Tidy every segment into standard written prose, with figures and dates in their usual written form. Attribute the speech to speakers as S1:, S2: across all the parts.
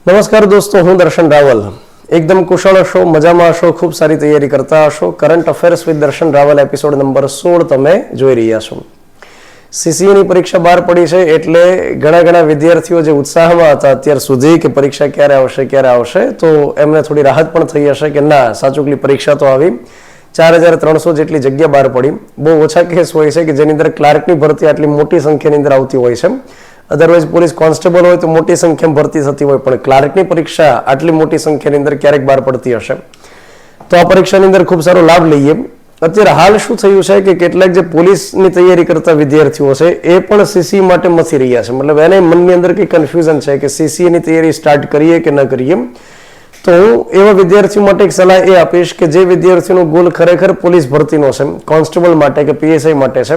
S1: નમસ્કાર દોસ્તો, હું દર્શન રાવલ. એકદમ કુશળ હશો, મજામાં હશો, ખૂબ સારી તૈયારી કરતા હશો. કરંટ અફેર્સ વિથ દર્શન રાવલ એપિસોડ નંબર 16 તમે જોઈ રહ્યા છો. સીસીની પરીક્ષા બહાર પડી છે એટલે ઘણા વિદ્યાર્થીઓ જે ઉત્સાહમાં હતા અત્યાર સુધી કે પરીક્ષા ક્યારે આવશે, તો એમને થોડી રાહત પણ થઈ હશે કે ના, સાચુકલી પરીક્ષા તો આવી. 4300 જેટલી જગ્યા બહાર પડી. બહુ ઓછા કેસ હોય છે કે જેની અંદર ક્લાર્કની ભરતી આટલી મોટી સંખ્યાની અંદર આવતી હોય છે. અધરવાઇઝ પોલીસ કોન્સ્ટેબલ હોય તો મોટી સંખ્યામાં ભરતી થતી હોય, પણ ક્લાર્કની પરીક્ષા આટલી મોટી સંખ્યાની અંદર ક્યારેક બહાર પડતી હશે. તો આ પરીક્ષાની અંદર ખૂબ સારો લાભ લઈએ. અત્યારે હાલ શું થયું છે કે કેટલાક જે પોલીસની તૈયારી કરતા વિદ્યાર્થીઓ છે એ પણ સીસી માટે મથી રહ્યા છે. મતલબ એને મનની અંદર કંઈ કન્ફ્યુઝન છે કે સીસીની તૈયારી સ્ટાર્ટ કરીએ કે ન કરીએ. તો હું એવા વિદ્યાર્થીઓ માટે એક સલાહ એ આપીશ કે જે વિદ્યાર્થીઓનો ગોલ ખરેખર પોલીસ ભરતીનો છે, કોન્સ્ટેબલ માટે કે પીએસઆઈ માટે છે,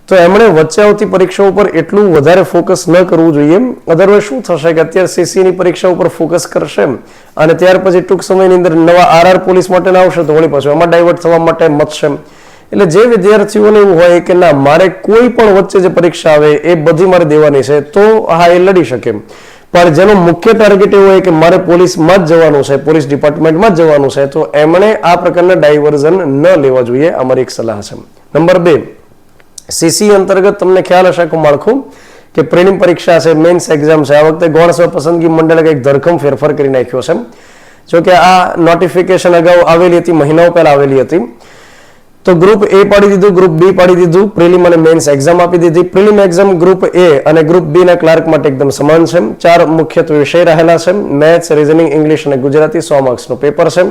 S1: તો એમણે વચ્ચે આવતી પરીક્ષાઓ ઉપર એટલું વધારે ફોકસ ન કરવું જોઈએ. અધરવાઇઝ શું થશે કે અત્યારે સીસીની પરીક્ષા ઉપર ફોકસ કરશે અને ત્યાર પછી ટૂંક સમયની અંદર નવા આરઆર પોલીસ માટેના આવશે તો વળી પાછું એમાં ડાયવર્ટ થવા માટે મથશે. એટલે જે વિદ્યાર્થીઓને એવું હોય કે ના, મારે કોઈ પણ વચ્ચે જે પરીક્ષા આવે એ બધી મારે દેવાની છે, તો હા, એ લડી શકે. પણ જેનો મુખ્ય ટાર્ગેટ એવો હોય કે મારે પોલીસમાં જ જવાનું છે, પોલીસ ડિપાર્ટમેન્ટમાં જ જવાનું છે, તો એમણે આ પ્રકારના ડાયવર્ઝન ન લેવા જોઈએ. અમારી એક સલાહ છે. નંબર 2, સીસી અંતર્ગત તમને ખ્યાલ હશે કે માળખું કે પ્રિલિમ પરીક્ષા છે, મેન્સ એક્ઝામ છે. આ વખતે ગૌણ સેવા પસંદગી મંડળે કંઈક ધરખમ ફેરફાર કરી નાખ્યો છે. જો કે આ નોટિફિકેશન અગાઉ આવેલી હતી, મહિનાઓ પહેલા આવેલી હતી. તો ગ્રુપ એ પાડી દીધું, ગ્રુપ બી પાડી દીધું, પ્રિલિમ અને મેન્સ એક્ઝામ આપી દીધી. પ્રિલિમ એક્ઝામ ગ્રુપ એ અને ગ્રુપ બી ના ક્લાર્ક માટે એકદમ સમાન છે. 4 મુખ્યત્વે વિષય રહેલા છે: મેથ્સ, રીઝનિંગ, ઇંગ્લિશ અને ગુજરાતી. 100 માર્ક્સનું પેપર છે.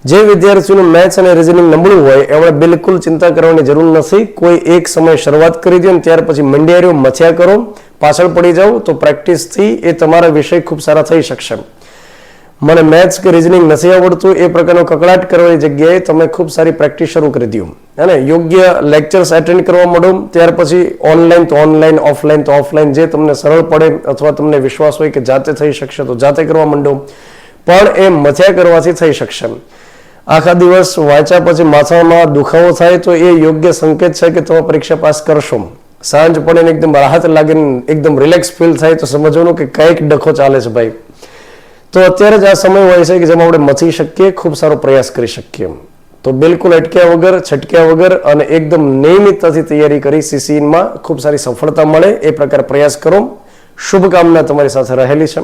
S1: જે વિદ્યાર્થીઓનું મેથ્સ અને રીઝનિંગ નબળું હોય એમણે બિલકુલ ચિંતા કરવાની જરૂર નથી. કોઈ એક સમય શરૂઆત કરી દો અને ત્યાર પછી મંડિયારીઓ મથ્યા કરો, પાછળ પડી જાઓ તો પ્રેક્ટિસથી એ તમારા વિષય ખૂબ સારા થઈ શકશે. મને મેથ્સ કે રીઝનિંગ નથી આવડતું એ પ્રકારનો કકડાટ કરવાની જગ્યાએ તમે ખૂબ સારી પ્રેક્ટિસ શરૂ કરી દો અને યોગ્ય લેક્ચર્સ એટેન્ડ કરવા માંડો. ત્યાર પછી ઓનલાઈન તો ઓનલાઈન, ઓફલાઈન તો ઓફલાઈન, જે તમને સરળ પડે અથવા તમને વિશ્વાસ હોય કે જાતે થઈ શકશે તો જાતે કરવા માંડો. પણ એ મથ્યા કરવાથી થઈ શકશે. આખા દિવસ વાંચ્યા પછી માથામાં દુખાવો થાય તો એ યોગ્ય સંકેત છે કે તમે પરીક્ષા પાસ કરશો. સાંજ પડે એકદમ રાહત લાગે, એકદમ રિલેક્સ ફીલ થાય તો સમજવાનું કે કંઈક ડખો ચાલે છે ભાઈ. તો અત્યારે જ આ સમય હોય છે કે જેમાં આપણે મથી શકીએ, ખૂબ સારો પ્રયાસ કરી શકીએ. તો બિલકુલ અટક્યા વગર, છટક્યા વગર અને એકદમ નિયમિતતાથી તૈયારી કરી સીસીમાં ખૂબ સારી સફળતા મળે એ પ્રકાર પ્રયાસ કરો. શુભકામના તમારી સાથે રહેલી છે.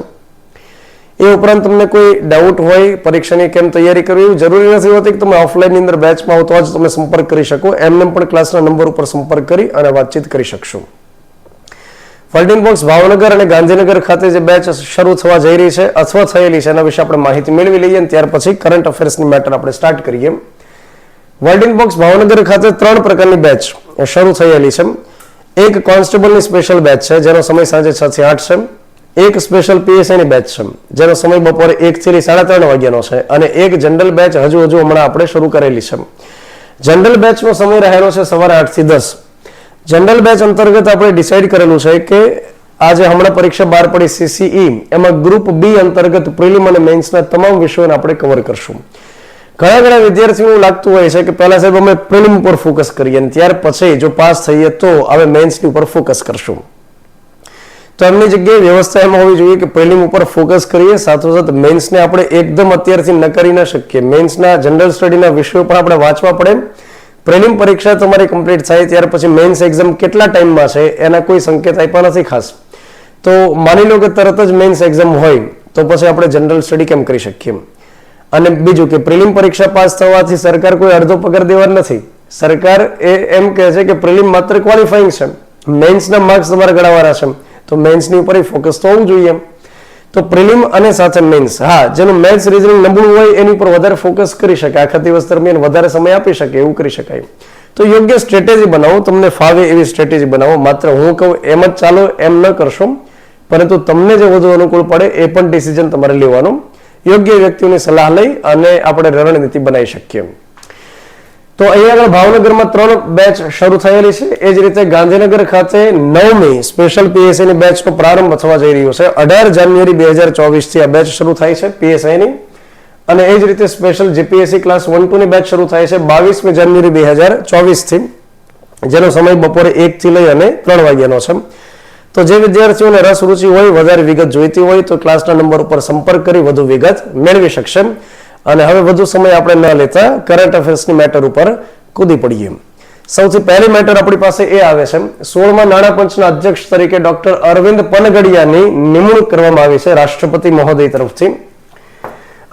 S1: એ ઉપરાંત તમને કોઈ ડાઉટ હોય પરીક્ષાની કેમ તૈયારી કરવી, એવું જરૂરી નથી હોતી કે તમે ઓફલાઈનની અંદર બેચમાં આવો તો જ તમે સંપર્ક કરી શકો. એમને પણ ક્લાસના નંબર ઉપર સંપર્ક કરી અને વાતચીત કરી શકશો. ફલ્ટિન બોક્સ ભાવનગર અને ગાંધીનગર ખાતે જે બેચ શરૂ થવા જઈ રહી છે અથવા થયેલી છે એના વિશે આપણે માહિતી મેળવી લઈએ અને ત્યાર પછી કરંટ અફેર્સની મેટર આપણે સ્ટાર્ટ કરીએ. ફલ્ટિન બોક્સ ભાવનગર ખાતે 3 પ્રકારની બેચ શરૂ થયેલી છે. એક કોન્સ્ટેબલની સ્પેશિયલ બેચ છે જેનો સમય સાંજે 6 થી 8 છે. એક સ્પેશિયલ પીએસઆઈની બેચ છે જેનો સમય બપોરે 1 થી 3:30 વાગ્યાનો છે. અને એક જનરલ બેચ હજુ હમણાં આપણે શરૂ કરેલી છે. જનરલ બેચનો સમય રહેલો છે સવારે 8 થી 10. જનરલ બેચ અંતર્ગત આપણે ડિસાઈડ કરેલું છે કે આજે હમણાં પરીક્ષા બહાર પડી સીસીઈ, એમાં ગ્રુપ બી અંતર્ગત પ્રિલિમ અને મેન્સના તમામ વિષયોને આપણે કવર કરશું. ઘણા વિદ્યાર્થીઓને લાગતું હોય છે કે પહેલા સાહેબ અમે પ્રિલિમ ઉપર ફોકસ કરીએ અને ત્યાર પછી જો પાસ થઈએ તો હવે મેન્સની ઉપર ફોકસ કરશું. તો એમની જગ્યાએ વ્યવસ્થા એમાં હોવી જોઈએ કે પ્રિલિમ ઉપર ફોકસ કરીએ, સાથોસાથ મેન્સને આપણે એકદમ અત્યારથી ન કરી ન શકીએ. મેન્સના જનરલ સ્ટડીના વિષયો પણ આપણે વાંચવા પડે. પ્રિલિમ પરીક્ષા તમારી કમ્પ્લીટ થાય ત્યાર પછી મેન્સ એક્ઝામ કેટલા ટાઈમમાં છે એના કોઈ સંકેત આપ્યા નથી ખાસ. તો માની લો કે તરત જ મેન્સ એક્ઝામ હોય તો પછી આપણે જનરલ સ્ટડી કેમ કરી શકીએ. અને બીજું કે પ્રિલિમ પરીક્ષા પાસ થવાથી સરકાર કોઈ અડધો પગાર દેવા નથી. સરકાર એમ કહે છે કે પ્રિલિમ માત્ર ક્વોલિફાઈંગ છે, મેન્સના માર્ક્સ તમારે ગણાવવાના છે, તો મેન્સની ઉપર ફોકસ તો હોવું જોઈએ. તો પ્રિલિમ અને સાથે મેન્સ, હા, જેનું મેથ્સ રીઝનિંગ નબળું હોય એની ઉપર વધારે ફોકસ કરી શકે, આખા દિવસ દરમિયાન વધારે સમય આપી શકે, એવું કરી શકાય. તો યોગ્ય સ્ટ્રેટેજી બનાવો, તમને ફાવે એવી સ્ટ્રેટેજી બનાવો. માત્ર હું કહું એમ જ ચાલો એમ ન કરશો, પરંતુ તમને જે વધુ અનુકૂળ પડે એ પણ ડિસિઝન તમારે લેવાનું. યોગ્ય વ્યક્તિઓની સલાહ લઈ અને આપણે રણનીતિ બનાવી શકીએ. તો અહીંયા આગળ ભાવનગરમાં 3 બેચ શરૂ થયેલી છે. એ જ રીતે ગાંધીનગર ખાતે 9મી સ્પેશિયલ પીએસઆઈની બેચનો પ્રારંભ થવા જઈ રહ્યો છે. 18 જાન્યુઆરી 2024 થી આ બેચ શરૂ થાય છે પીએસઆઈની. અને એ જ રીતે સ્પેશિયલ જીપીએસસી ક્લાસ 1-2 ની બેચ શરૂ થાય છે 22મી જાન્યુઆરી 2024 થી, જેનો સમય બપોરે 1 થી લઈ અને 3 વાગ્યાનો છે. તો જે વિદ્યાર્થીઓને રસ રુચિ હોય, વધારે વિગત જોઈતી હોય તો ક્લાસના નંબર ઉપર સંપર્ક કરી વધુ વિગત મેળવી શકશે. અને હવે વધુ સમય આપણે ન લેતા કરંટ અફેર્સની મેટર ઉપર કૂદી પડીએ. સૌથી પહેલી મેટર આપણી પાસે એ આવે છે, 16મા નાણાં પંચના અધ્યક્ષ તરીકે ડોક્ટર અરવિંદ પનગડિયાની નિમણૂક કરવામાં આવી છે રાષ્ટ્રપતિ મહોદય તરફથી.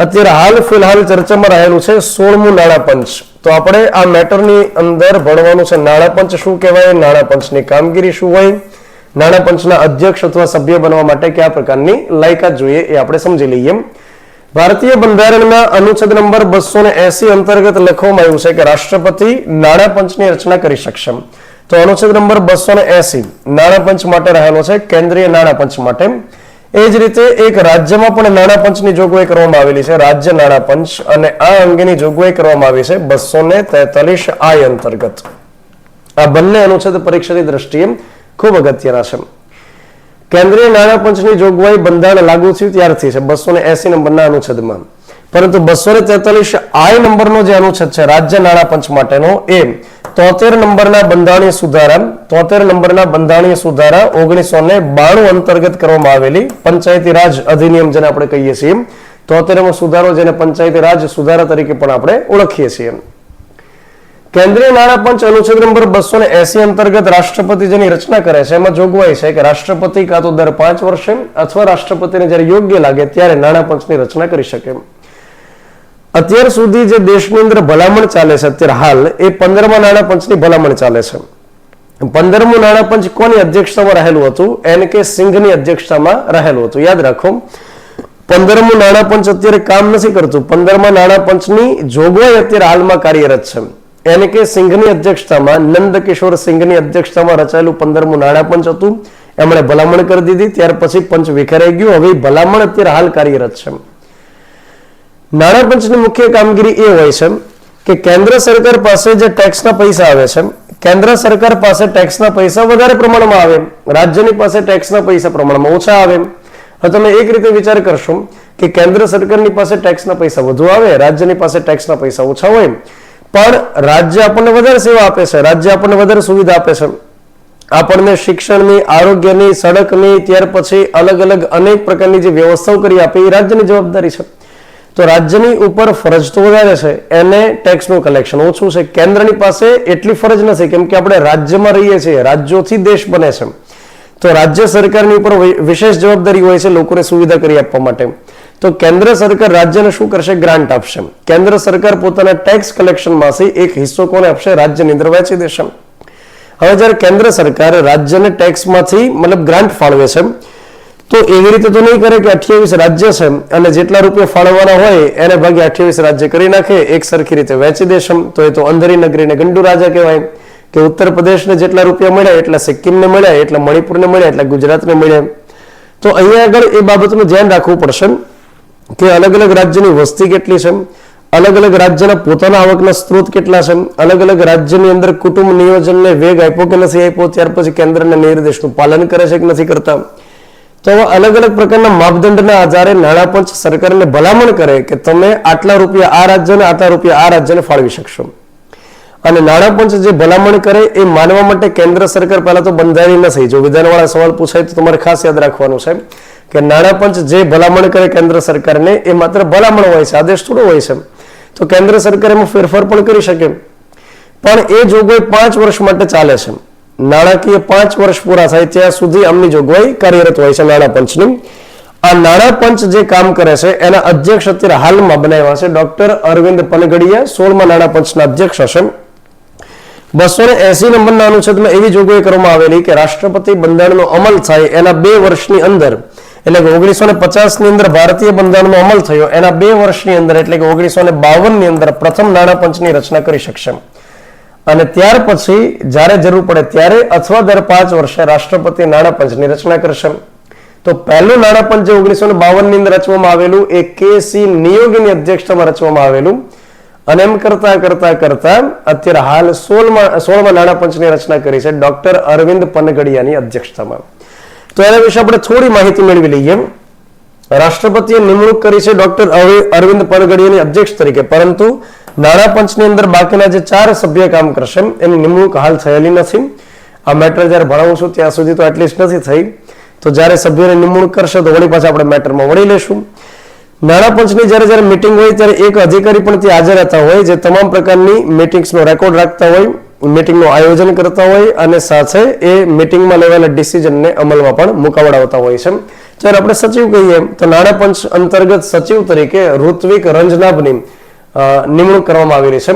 S1: અત્યારે ફિલહાલ ચર્ચામાં રહેલું છે 16મું નાણાં પંચ. તો આપણે આ મેટરની અંદર ભણવાનું છે નાણાં પંચ શું કહેવાય, નાણાં પંચની કામગીરી શું હોય, નાણાં પંચના અધ્યક્ષ અથવા સભ્ય બનવા માટે કયા પ્રકારની લાયકાત જોઈએ એ આપણે સમજી લઈએ. ભારતીય બંધારણના અનુચ્છેદ નંબર 280 અંતર્ગત લખવામાં આવ્યું છે કે રાષ્ટ્રપતિ નાણાં પંચની રચના કરી શકશે. તો અનુચ્છેદ નંબર 280 નાણાં પંચ માટે રહેલો છે, કેન્દ્રીય નાણાં પંચ માટે. એ જ રીતે એક રાજ્યમાં પણ નાણાં પંચની જોગવાઈ કરવામાં આવેલી છે, રાજ્ય નાણાં પંચ, અને આ અંગેની જોગવાઈ કરવામાં આવી છે 243I અંતર્ગત. આ બંને અનુચ્છેદ પરીક્ષાની દ્રષ્ટિએ ખૂબ અગત્યના છે. કેન્દ્રીય નાણાં પંચની જોગવાઈ બંધારણ લાગુ થયું ત્યારથી છે 280 નંબરના અનુચ્છેદમાં. પરંતુ 243I નંબરનો જે અનુચ્છેદ છે રાજ્ય નાણાં પંચ માટેનો, એ 73 નંબરના બંધારણીય સુધારા 1992 અંતર્ગત કરવામાં આવેલી પંચાયતી રાજ અધિનિયમ જેને આપણે કહીએ છીએ, 73મો સુધારો જેને પંચાયતી રાજ સુધારા તરીકે પણ આપણે ઓળખીએ છીએ. કેન્દ્રીય નાણાં પંચ અનુચ્છેદ નંબર 280 અંતર્ગત રાષ્ટ્રપતિ જેની રચના કરે છે એમાં જોગવાઈ છે કે રાષ્ટ્રપતિ કાં તો દર 5 વર્ષે અથવા રાષ્ટ્રપતિને જ્યારે યોગ્ય લાગે ત્યારે નાણાં પંચની રચના કરી શકે. અત્યાર સુધી જે દેશની અંદર ભલામણ ચાલે છે અત્યારે હાલ, એ 15મા નાણાં પંચની ભલામણ ચાલે છે. 15મું નાણાં પંચ કોની અધ્યક્ષતામાં રહેલું હતું? NK સિંઘની અધ્યક્ષતામાં રહેલું હતું. યાદ રાખો, 15મું નાણાં પંચ અત્યારે કામ નથી કરતું. 15મા નાણાં પંચની જોગવાઈ અત્યારે હાલમાં કાર્યરત છે. NK સિંઘની અધ્યક્ષતામાં, નંદકિશોર સિંઘની અધ્યક્ષતામાં રચાયેલું 15મું નાણાં પંચ હતું. એમણે ભલામણ કરી દીધી, ત્યાર પછી પંચ વિખરાઈ ગયું. હવે ભલામણ અત્યારે હાલ કાર્યરત છે. નાણાં પંચની મુખ્ય કામગીરી એ હોય છે કે કેન્દ્ર સરકાર પાસે જે ટેક્સના પૈસા આવે છે, કેન્દ્ર સરકાર પાસે ટેક્સના પૈસા વધારે પ્રમાણમાં આવે, રાજ્યની પાસે ટેક્સના પૈસા પ્રમાણમાં ઓછા આવે. હવે તમે એક રીતે વિચાર કરશો કે કેન્દ્ર સરકારની પાસે ટેક્સના પૈસા વધુ આવે, રાજ્યની પાસે ટેક્સના પૈસા ઓછા હોય, પણ રાજ્ય આપણને વધારે સેવા આપે છે, રાજ્ય આપણને વધારે સુવિધા આપે છે. આપણને શિક્ષણની, આરોગ્યની, સડકની, ત્યાર પછી અલગ અલગ અનેક પ્રકારની જે વ્યવસ્થાઓ કરી આપે એ રાજ્યની જવાબદારી છે. તો રાજ્યની ઉપર ફરજ તો વધારે છે, એને ટેક્સનું કલેક્શન ઓછું છે. કેન્દ્રની પાસે એટલી ફરજ નથી, કેમ કે આપણે રાજ્યમાં રહીએ છીએ, રાજ્યોથી દેશ બને છે. તો રાજ્ય સરકારની ઉપર વિશેષ જવાબદારી હોય છે લોકોને સુવિધા કરી આપવા માટે. તો કેન્દ્ર સરકાર રાજ્યને શું કરશે? ગ્રાન્ટ આપશે. કેન્દ્ર સરકાર પોતાના ટેક્સ કલેક્શનમાંથી એક હિસ્સો કોને આપશે? રાજ્યની અંદર વહેંચી દેશે. હવે જ્યારે કેન્દ્ર સરકાર રાજ્યને ટેક્સમાંથી મતલબ ગ્રાન્ટ ફાળવે છે, તો એવી રીતે તો નહીં કરે કે 28 રાજ્ય છે અને જેટલા રૂપિયા ફાળવવાના હોય એને ભાગે 28 રાજ્ય કરી નાખે, એક સરખી રીતે વહેંચી દેશે. તો એ તો અંધરી નગરીને ગંડુ રાજા કહેવાય. કે ઉત્તર પ્રદેશને જેટલા રૂપિયા મળ્યા એટલા સિક્કિમને મળ્યા, એટલા મણિપુરને મળ્યા, એટલા ગુજરાતને મળ્યા. તો અહીંયા આગળ એ બાબતનું ધ્યાન રાખવું પડશે કે અલગ અલગ રાજ્યની વસ્તી કેટલી છે, અલગ અલગ રાજ્યના પોતાના આવકના સ્ત્રોત કેટલા છે, અલગ અલગ રાજ્યની અંદર કુટુંબ નિયોજનને વેગ આપ્યો કે નથી આપ્યો, ત્યાર પછી કેન્દ્રના નિર્દેશનું પાલન કરે છે કે નથી કરતા. તો અલગ અલગ પ્રકારના માપદંડના આધારે નાણાં પંચ સરકારને ભલામણ કરે કે તમે આટલા રૂપિયા આ રાજ્યને, આટલા રૂપિયા આ રાજ્યને ફાળવી શકશો. અને નાણાં પંચ જે ભલામણ કરે એ માનવા માટે કેન્દ્ર સરકાર પહેલા તો બંધાયેલી નથી. જો વિધાનવાળા સવાલ પૂછાય તો તમારે ખાસ યાદ રાખવાનું છે કે નાણાં પંચ જે ભલામણ કરે કેન્દ્ર સરકારને એ માત્ર ભલામણ હોય છે, આદેશ થોડો હોય છે. તો કેન્દ્ર સરકાર એમાં ફેરફાર પણ કરી શકે, પણ એ જોગવાઈ 5 વર્ષ માટે ચાલે છે. નાણાકીય 5 વર્ષ પૂરા થાય ત્યાં સુધી આમની જોગવાઈ કાર્યરત હોય છે નાણાં પંચની. આ નાણાં પંચ જે કામ કરે છે એના અધ્યક્ષ અત્યારે હાલમાં બનાવ્યા છે ડોક્ટર અરવિંદ પનગડિયા. 16મા નાણાં પંચના અધ્યક્ષ હશે. 280 નંબરના અનુચ્છેદમાં એવી જોગવાઈ કરવામાં આવેલી કે રાષ્ટ્રપતિ બંધારણનો અમલ થાય એના 2 વર્ષની અંદર, એટલે કે 1950 ની અંદર ભારતીય બંધારણનો અમલ થયો એના 2 વર્ષની અંદર, એટલે કે 1952 ની અંદર પ્રથમ નાણાં પંચની રચના કરી શકશે. અને ત્યાર પછી જ્યારે જરૂર પડે ત્યારે અથવા દર 5 વર્ષે રાષ્ટ્રપતિ નાણાં પંચની રચના કરશે. તો પહેલું નાણાં પંચ જે 1952 ની અંદર રચવામાં આવેલું એ KC નિયોગીની અધ્યક્ષતામાં રચવામાં આવેલું. અને એમ કરતા કરતા કરતા અત્યારે હાલ 16મા નાણાં પંચની રચના કરી છે ડોક્ટર અરવિંદ પનગડિયાની અધ્યક્ષતામાં. તો એના વિશે આપણે થોડી માહિતી મેળવી લઈએ. રાષ્ટ્રપતિએ નિમણૂક કરી છે ડોક્ટર અરવિંદ પનગડિયાની અધ્યક્ષ તરીકે, પરંતુ નાણાં પંચની અંદર બાકીના જે 4 સભ્ય કામ કરશે એની નિમણૂક હાલ થયેલી નથી. આ મેટર જ્યારે ભણાવું છું ત્યાં સુધી તો એટલીસ્ટ નથી થઈ, તો જ્યારે સભ્યોની નિમણૂક કરશે તો વળી પાછા આપણે મેટરમાં વળી લેશું. નાણાં પંચની જ્યારે મિટિંગ હોય ત્યારે એક અધિકારી પણ ત્યાં હાજર રહેતા હોય, જે તમામ પ્રકારની મિટિંગ્સનો રેકોર્ડ રાખતા હોય, મિટિંગનું આયોજન કરતા હોય અને સાથે એ મિટિંગમાં લેવાયેલા ડિસિઝનને અમલમાં પણ મુકાવડાવતા હોય છે. જ્યારે આપણે સચિવ કહીએ તો નાણાં પંચ અંતર્ગત સચિવ તરીકે ઋત્વિક રંજનાભની નિમણૂક કરવામાં આવેલી છે.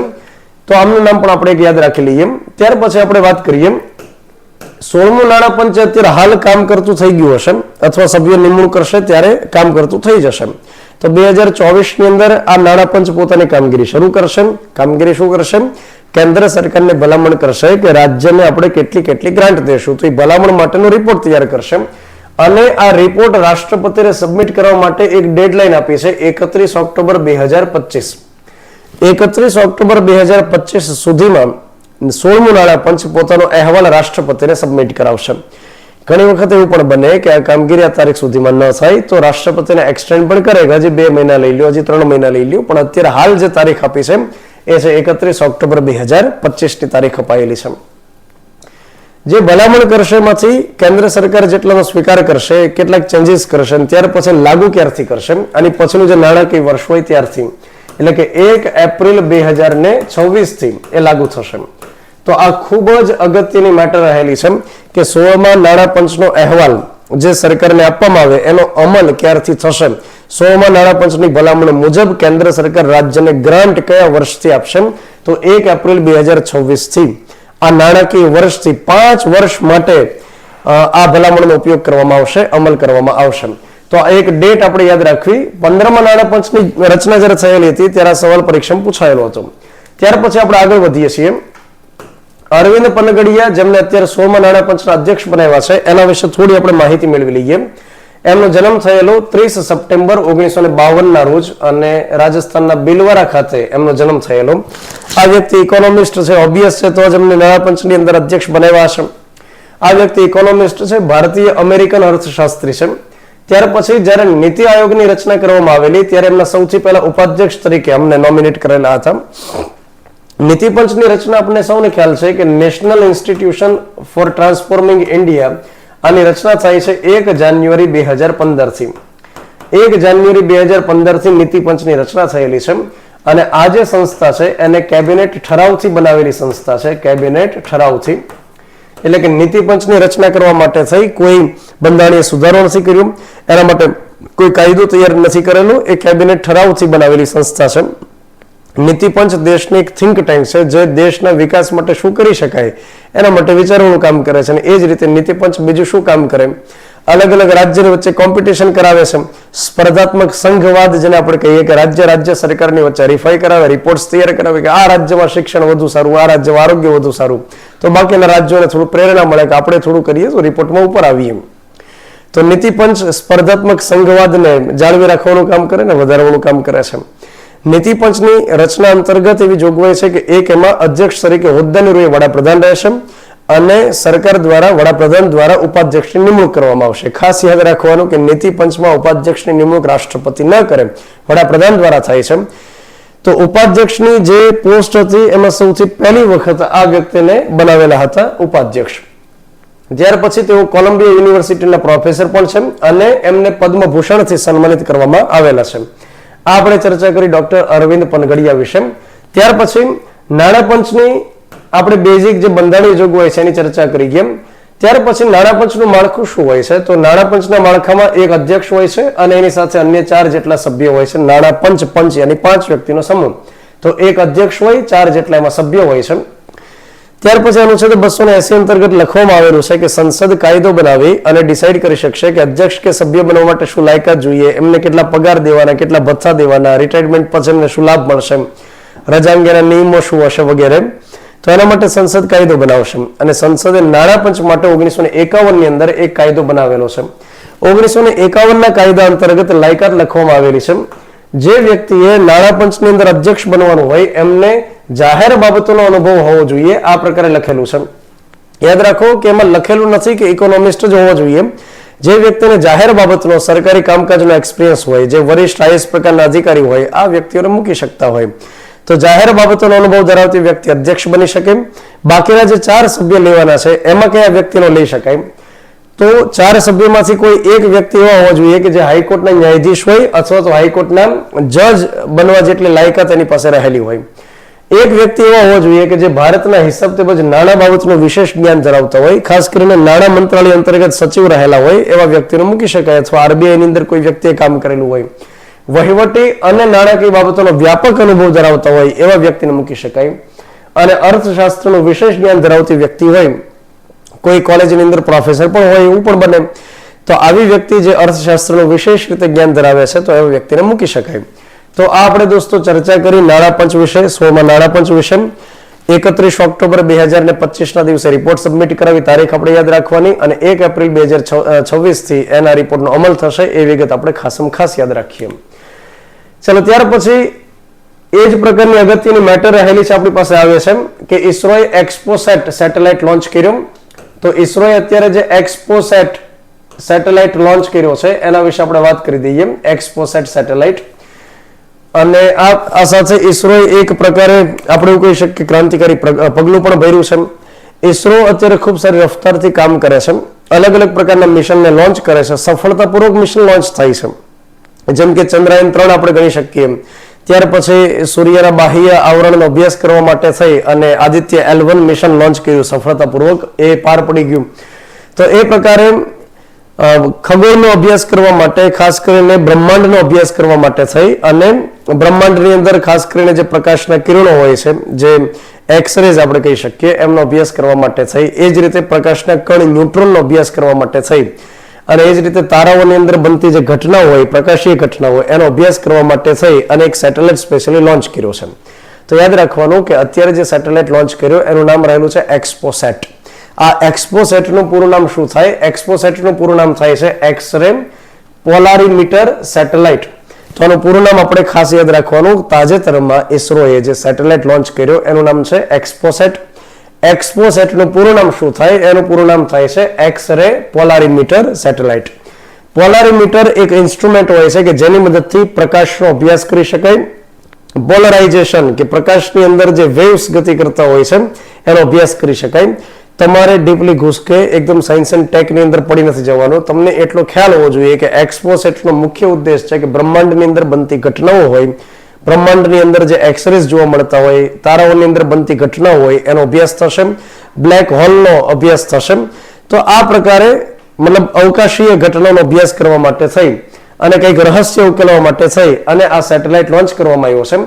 S1: તો આમનું નામ પણ આપણે એક યાદ રાખી લઈએ. ત્યાર પછી આપણે વાત કરીએ 16મું નાણાં પંચ અત્યારે હાલ કામ કરતું થઈ ગયું હશે અથવા સભ્યો નિમણૂક કરશે ત્યારે કામ કરતું થઈ જશે. તો 2024 ની અંદર આ નાણાં પંચ પોતાની કામગીરી શરૂ કરશે. કામગીરી શું કરશે? કેન્દ્ર સરકારને ભલામણ કરશે કે રાજ્યને આપણે કેટલી ગ્રાન્ટ દેશું, તો એ ભલામણ માટેનો રિપોર્ટ તૈયાર કરશે અને આ રિપોર્ટ રાષ્ટ્રપતિને સબમિટ કરવા માટે એક ડેડલાઇન આપી છે 31 ઓક્ટોબર 2025. 31 ઓક્ટોબર 2025 સુધીમાં 16મું નાણાં પંચ પોતાનો અહેવાલ રાષ્ટ્રપતિને સબમિટ કરાવશે. ઘણી વખત એવું પણ બને કે આ કામગીરી આ તારીખ સુધીમાં ન થાય તો રાષ્ટ્રપતિને એક્સટેન્ડ પણ કરે, હજી 2 મહિના લઈ લ્યો, હજી 3 મહિના લઈ લ્યો, પણ અત્યારે હાલ જે તારીખ આપી છે એ છે 31 ઓક્ટોબર 2025 ની તારીખ અપાયેલી છે. જે ભલામણ કરશે એમાંથી કેન્દ્ર સરકાર જેટલાનો સ્વીકાર કરશે, કેટલાક ચેન્જીસ કરશે, ત્યાર પછી લાગુ ક્યારથી કરશે, આની પછીનું જે નાણાકીય વર્ષ હોય ત્યારથી, એટલે કે 1 એપ્રિલ 2026 થી એ લાગુ થશે. તો આ ખૂબ જ અગત્યની મેટર રહેલી છે કે 16મા નાણાં પંચનો અહેવાલ જે સરકારને આપવામાં આવે એનો અમલ ક્યારથી થશે. 16મા નાણાં પંચની ભલામણ મુજબ કેન્દ્ર સરકાર રાજ્યને ગ્રાન્ટ કયા વર્ષથી આપશે? તો 1 એપ્રિલ 2026 થી આ નાણાકીય વર્ષથી 5 વર્ષ માટે આ ભલામણનો ઉપયોગ કરવામાં આવશે, અમલ કરવામાં આવશે. તો આ એક ડેટ આપણે યાદ રાખવી. 15મા નાણાં પંચની રચના જ્યારે થયેલી હતી ત્યારે આ સવાલ પરીક્ષામાં પૂછાયેલો હતો. ત્યાર પછી આપણે આગળ વધીએ છીએ. અરવિંદ પનગડિયા, જેમને અત્યારે 16મા નાણાં પંચના અધ્યક્ષ બનાવ્યા છે, એના વિશે થોડી આપણે માહિતી મેળવી લઈએ. એમનો જન્મ થયેલો 30 સપ્ટેમ્બર 1952 ના રોજ અને રાજસ્થાનના બિલવારા ખાતે એમનો જન્મ થયેલો. આ વ્યક્તિ ઇકોનોમિસ્ટ છે, ઓબ્વિયસ છે, તો જ એમને નાણાં પંચની અંદર અધ્યક્ષ બનાવ્યા છે. આ વ્યક્તિ ઇકોનોમિસ્ટ છે, ભારતીય અમેરિકન અર્થશાસ્ત્રી છે. ત્યાર પછી જ્યારે નીતિ આયોગની રચના કરવામાં આવેલી ત્યારે એમના સૌથી પહેલા ઉપાધ્યક્ષ તરીકે અમને નોમિનેટ કરેલા હતા. નીતિ પંચની રચના આપણને સૌને ખ્યાલ છે કે National Institution for Transforming India, આની રચના થાય છે 1 જાન્યુઆરી 2015 થી. 1 જાન્યુઆરી 2015 થી નીતિ પંચની રચના થયેલી છે અને આ જે સંસ્થા છે એને કેબિનેટ ઠરાવથી બનાવેલી સંસ્થા છે. કેબિનેટ ઠરાવથી, એટલે કે નીતિ પંચની રચના કરવા માટે થઈ, કોઈ બંધારણીય સુધારો નથી કર્યો, એના માટે કોઈ કાયદો તૈયાર નથી કરેલો, એ કેબિનેટ ઠરાવથી બનાવેલી સંસ્થા છે. નીતિ પંચ દેશની એક થિંક ટેન્ક છે જે દેશના વિકાસ માટે શું કરી શકાય એના માટે વિચારવાનું કામ કરે છે. અને એ જ રીતે નીતિ પંચ બીજું શું કામ કરે? અલગ અલગ રાજ્યની વચ્ચે કોમ્પિટિશન કરાવે છે, સ્પર્ધાત્મક સંઘવાદ જેને આપણે કહીએ કે રાજ્ય સરકારની વચ્ચે હરીફાઈ કરાવે, રિપોર્ટ્સ તૈયાર કરાવે કે આ રાજ્યમાં શિક્ષણ વધુ સારું, આ રાજ્યમાં આરોગ્ય વધુ સારું, તો બાકીના રાજ્યોને થોડું પ્રેરણા મળે કે આપણે થોડું કરીએ તો રિપોર્ટમાં ઉપર આવીએ. તો નીતિ પંચ સ્પર્ધાત્મક સંઘવાદને જાળવી રાખવાનું કામ કરે ને વધારવાનું કામ કરે છે. નીતિ પંચની રચના અંતર્ગત એવી જોગવાઈ છે કે એક એમાં અધ્યક્ષ તરીકે હોદ્દાની રૂએ વડાપ્રધાન રહેશે અને સરકાર દ્વારા વડાપ્રધાન દ્વારા ઉપાધ્યક્ષની નિમણૂક કરવામાં આવશે. ખાસ યાદ રાખવાનું કે નીતિ પંચમાં ઉપાધ્યક્ષની નિમણૂક રાષ્ટ્રપતિ ન કરે, વડાપ્રધાન દ્વારા થાય છે. તો ઉપાધ્યક્ષની જે પોસ્ટ હતી એમાં સૌથી પહેલી વખત આ વ્યક્તિને બનાવેલા હતા ઉપાધ્યક્ષ. ત્યાર પછી તેઓ કોલંબિયા યુનિવર્સિટીના પ્રોફેસર પણ છે અને એમને પદ્મભૂષણથી સન્માનિત કરવામાં આવેલા છે. આપણે ચર્ચા કરી ડોક્ટર અરવિંદ પનગડિયા વિશે. ત્યાર પછી નાણાં પંચની આપણે બેઝિક જે બંધારણીય જોગવાઈ છે એની ચર્ચા કરી ગયા. ત્યાર પછી નાણાં પંચનું માળખું શું હોય છે? તો નાણાં પંચના માળખામાં એક અધ્યક્ષ હોય છે અને એની સાથે અન્ય 4 જેટલા સભ્યો હોય છે. નાણાં પંચ યાની 5 વ્યક્તિનો સમૂહ. તો એક અધ્યક્ષ હોય, 4 જેટલા એમાં સભ્યો હોય છે. ત્યાર પછી અનુચ્છેદ 280 અંતર્ગત લખવામાં આવેલું છે કે સંસદ કાયદો બનાવી અને ડિસાઈડ કરી શકશે કે અધ્યક્ષ કે સભ્ય બનવા માટે શું લાયકાત જોઈએ, એમને કેટલા પગાર દેવાના, કેટલા ભથ્થા દેવાના, રિટાયરમેન્ટ પછી એમને શું લાભ મળશે, રજા અંગેના નિયમો શું હશે વગેરે. તો એના માટે સંસદ કાયદો બનાવશે અને સંસદે નાણાં પંચ માટે 1951 ની અંદર એક કાયદો બનાવેલો છે. 1951 ના કાયદા અંતર્ગત લાયકાત લખવામાં આવેલી છે. જે વ્યક્તિએ નાણાં પંચની અંદર અધ્યક્ષ બનવાનું હોય એમને જાહેર બાબતોનો અનુભવ હોવો જોઈએ, આ પ્રકારે લખેલું છે. યાદ રાખો કે એમાં લખેલું નથી કે ઇકોનોમિસ્ટ જ હોવો જોઈએ. જે વ્યક્તિને જાહેર બાબતનો સરકારી કામકાજનો એક્સપિરિયન્સ હોય, જે વરિષ્ઠ આઈએએસ પ્રકારના અધિકારી હોય, આ વ્યક્તિઓને મૂકી શકતા હોય. તો જાહેર બાબતોનો અનુભવ ધરાવતી વ્યક્તિ અધ્યક્ષ બની શકે. બાકીના જે 4 સભ્ય લેવાના છે એમાં કયા વ્યક્તિનો લઈ શકાય? તો 4 સભ્યોમાંથી કોઈ એક વ્યક્તિ એવા હોવા જોઈએ કે જે હાઈકોર્ટના ન્યાયાધીશ હોય અથવા તો હાઈકોર્ટના જજ બનવા જેટલી લાયકાત એની પાસે રહેલી હોય. એક વ્યક્તિ એવા હોવા જોઈએ કે જે ભારતના હિસાબ તેમજ નાણાં બાબતનું વિશેષ જ્ઞાન ધરાવતા હોય, ખાસ કરીને નાણાં મંત્રાલય અંતર્ગત સચિવ રહેલા હોય એવા વ્યક્તિને મૂકી શકાય, અથવા આરબીઆઈ ની અંદર કોઈ વ્યક્તિએ કામ કરેલું હોય, વહીવટી અને નાણાકીય બાબતોનો વ્યાપક અનુભવ ધરાવતા હોય એવા વ્યક્તિને મૂકી શકાય. અને અર્થશાસ્ત્રનું વિશેષ જ્ઞાન ધરાવતી વ્યક્તિ હોય, કોઈ કોલેજની અંદર પ્રોફેસર પણ હોય એવું પણ બને, તો આવી વ્યક્તિ જે અર્થશાસ્ત્રનું વિશેષ રીતે જ્ઞાન ધરાવે છે તો એવા વ્યક્તિને મૂકી શકાય. તો આ આપણે દોસ્તો ચર્ચા કરી નાણાં પંચ વિશે, 16મા નાણાં પંચ વિશે. 31 ઓક્ટોબર 2025 ના દિવસે રિપોર્ટ સબમિટ કરાવી તારીખ આપણે યાદ રાખવાની, અને 1 એપ્રિલ 2026 થી એના રિપોર્ટનો અમલ થશે એ વિગત આપણે ખાસ યાદ રાખીએ. ચલો, ત્યાર પછી એ જ પ્રકારની અગત્યની મેટર રહેલી છે આપણી પાસે આવે છે કે ઇસરોએ એક્સપોસેટ સેટેલાઇટ લોન્ચ કર્યો. તો ઇસરોએ અત્યારે જે એક્સપોસેટ સેટેલાઇટ લોન્ચ કર્યો છે એના વિશે આપણે વાત કરી દઈએ. એક્સપોસેટ સેટેલાઇટ, અને આ સાથે ઇસરોએ એક પ્રકારે આપણે એવું કહી શકીએ કે ક્રાંતિકારી પગલું પણ ભર્યું છે. ઇસરો અત્યારે ખૂબ સારી રફતારથી કામ કરે છે, અલગ અલગ પ્રકારના મિશનને લોન્ચ કરે છે, સફળતાપૂર્વક મિશન લોન્ચ થાય છે. જેમ કે ચંદ્રયાન 3 આપણે ગણી શકીએ. ત્યાર પછી સૂર્યના બાહ્ય આવરણનો અભ્યાસ કરવા માટે થઈ અને આદિત્ય L1 મિશન લોન્ચ કર્યું સફળતાપૂર્વક, એ પાર પડી ગયું. તો એ પ્રકારે ખગોળનો અભ્યાસ કરવા માટે, ખાસ કરીને બ્રહ્માંડનો અભ્યાસ કરવા માટે થઈ અને બ્રહ્માંડની અંદર ખાસ કરીને જે પ્રકાશના કિરણો હોય છે, જે એક્સરેઝ આપણે કહી શકીએ, એમનો અભ્યાસ કરવા માટે થઈ. એ જ રીતે પ્રકાશના કણ ન્યુટ્રોનનો અભ્યાસ કરવા માટે થઈ, અને એ જ રીતે તારાઓની અંદર બનતી જે ઘટનાઓ હોય, પ્રકાશીય ઘટનાઓ હોય, એનો અભ્યાસ કરવા માટે થઈ અને એક સેટેલાઇટ સ્પેશિયલી લોન્ચ કર્યો છે. તો યાદ રાખવાનું કે અત્યારે જે સેટેલાઇટ લોન્ચ કર્યો એનું નામ રહેલું છે એક્સપોસેટ. આ એક્સપોસેટનું પૂરું નામ શું થાય? એક્સપોસેટનું પૂરું નામ થાય છે એક્સ-રે પોલારીમીટર સેટેલાઇટ. તો આનું પૂરું નામ આપણે ખાસ યાદ રાખવાનું. તાજેતરમાં ઇસરોએ જે સેટેલાઇટ લોન્ચ કર્યો એનું નામ છે એક્સપોસેટ. એક્સપોસેટનું પૂરું નામ શું થાય? એનું પૂરું નામ થાય છે એક્સ-રે પોલારીમીટર સેટેલાઇટ. પોલારીમીટર એક ઇન્સ્ટ્રુમેન્ટ હોય છે કે જેની મદદથી પ્રકાશનો અભ્યાસ કરી શકાય. પોલરાઇઝેશન કે પ્રકાશની અંદર જે વેવ્સ ગતિ કરતા હોય છે એનો અભ્યાસ કરી શકાય. તમારે ડીપલી ઘૂસકે એકદમ સાયન્સ એન્ડ ટેકની અંદર પડી નથી જવાનું. તમને એટલો ખ્યાલ હોવો જોઈએ કે એક્સપોસેટનો મુખ્ય ઉદ્દેશ છે કે બ્રહ્માંડની અંદર બનતી ઘટનાઓ હોય, બ્રહ્માંડની અંદર જે એક્સરેઝ જોવા મળતા હોય, તારાઓની અંદર બનતી ઘટનાઓ હોય, એનો અભ્યાસ થશે. બ્લેક હોલનો અભ્યાસ થશે. તો આ પ્રકારે મતલબ અવકાશીય ઘટનાનો અભ્યાસ કરવા માટે થઈ અને કંઈક રહસ્ય ઉકેલવા માટે થઈ અને આ સેટેલાઇટ લોન્ચ કરવામાં આવ્યો છે.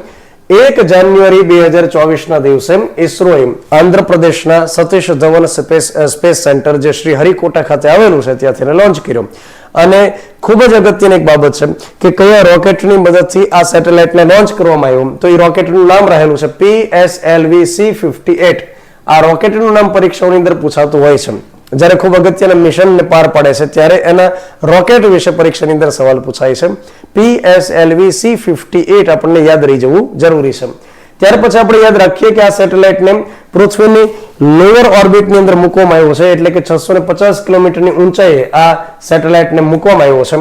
S1: 1 જાન્યુઆરી 2024 ના દિવસે ઇસરોએ આંધ્રપ્રદેશના સતીશ ધવન સ્પેસ સેન્ટર, જે શ્રી હરિકોટા ખાતે આવેલું છે, ત્યાંથી લોન્ચ કર્યો. અને ખૂબ જ અગત્યની એક બાબત છે કે કયા રોકેટની મદદથી આ સેટેલાઇટને લોન્ચ કરવામાં આવ્યું. તો એ રોકેટનું નામ રહેલું છે PSLV-C58. આ રોકેટનું નામ પરીક્ષાઓની અંદર પૂછાતું હોય છે. જ્યારે ખૂબ અગત્યના મિશનને પાર પાડે છે ત્યારે એના રોકેટ વિશે પરીક્ષાની અંદર સવાલ પૂછાય છે. PSLV-C58 આપણને યાદ રહી જવું જરૂરી છે. ત્યાર પછી આપણે યાદ રાખીએ કે આ સેટેલાઇટને પૃથ્વીની લોઅર ઓર્બિટની અંદર મૂકવામાં આવ્યો છે, એટલે કે 650 કિલોમીટરની ઊંચાઈએ આ સેટેલાઇટને મૂકવામાં આવ્યો છે.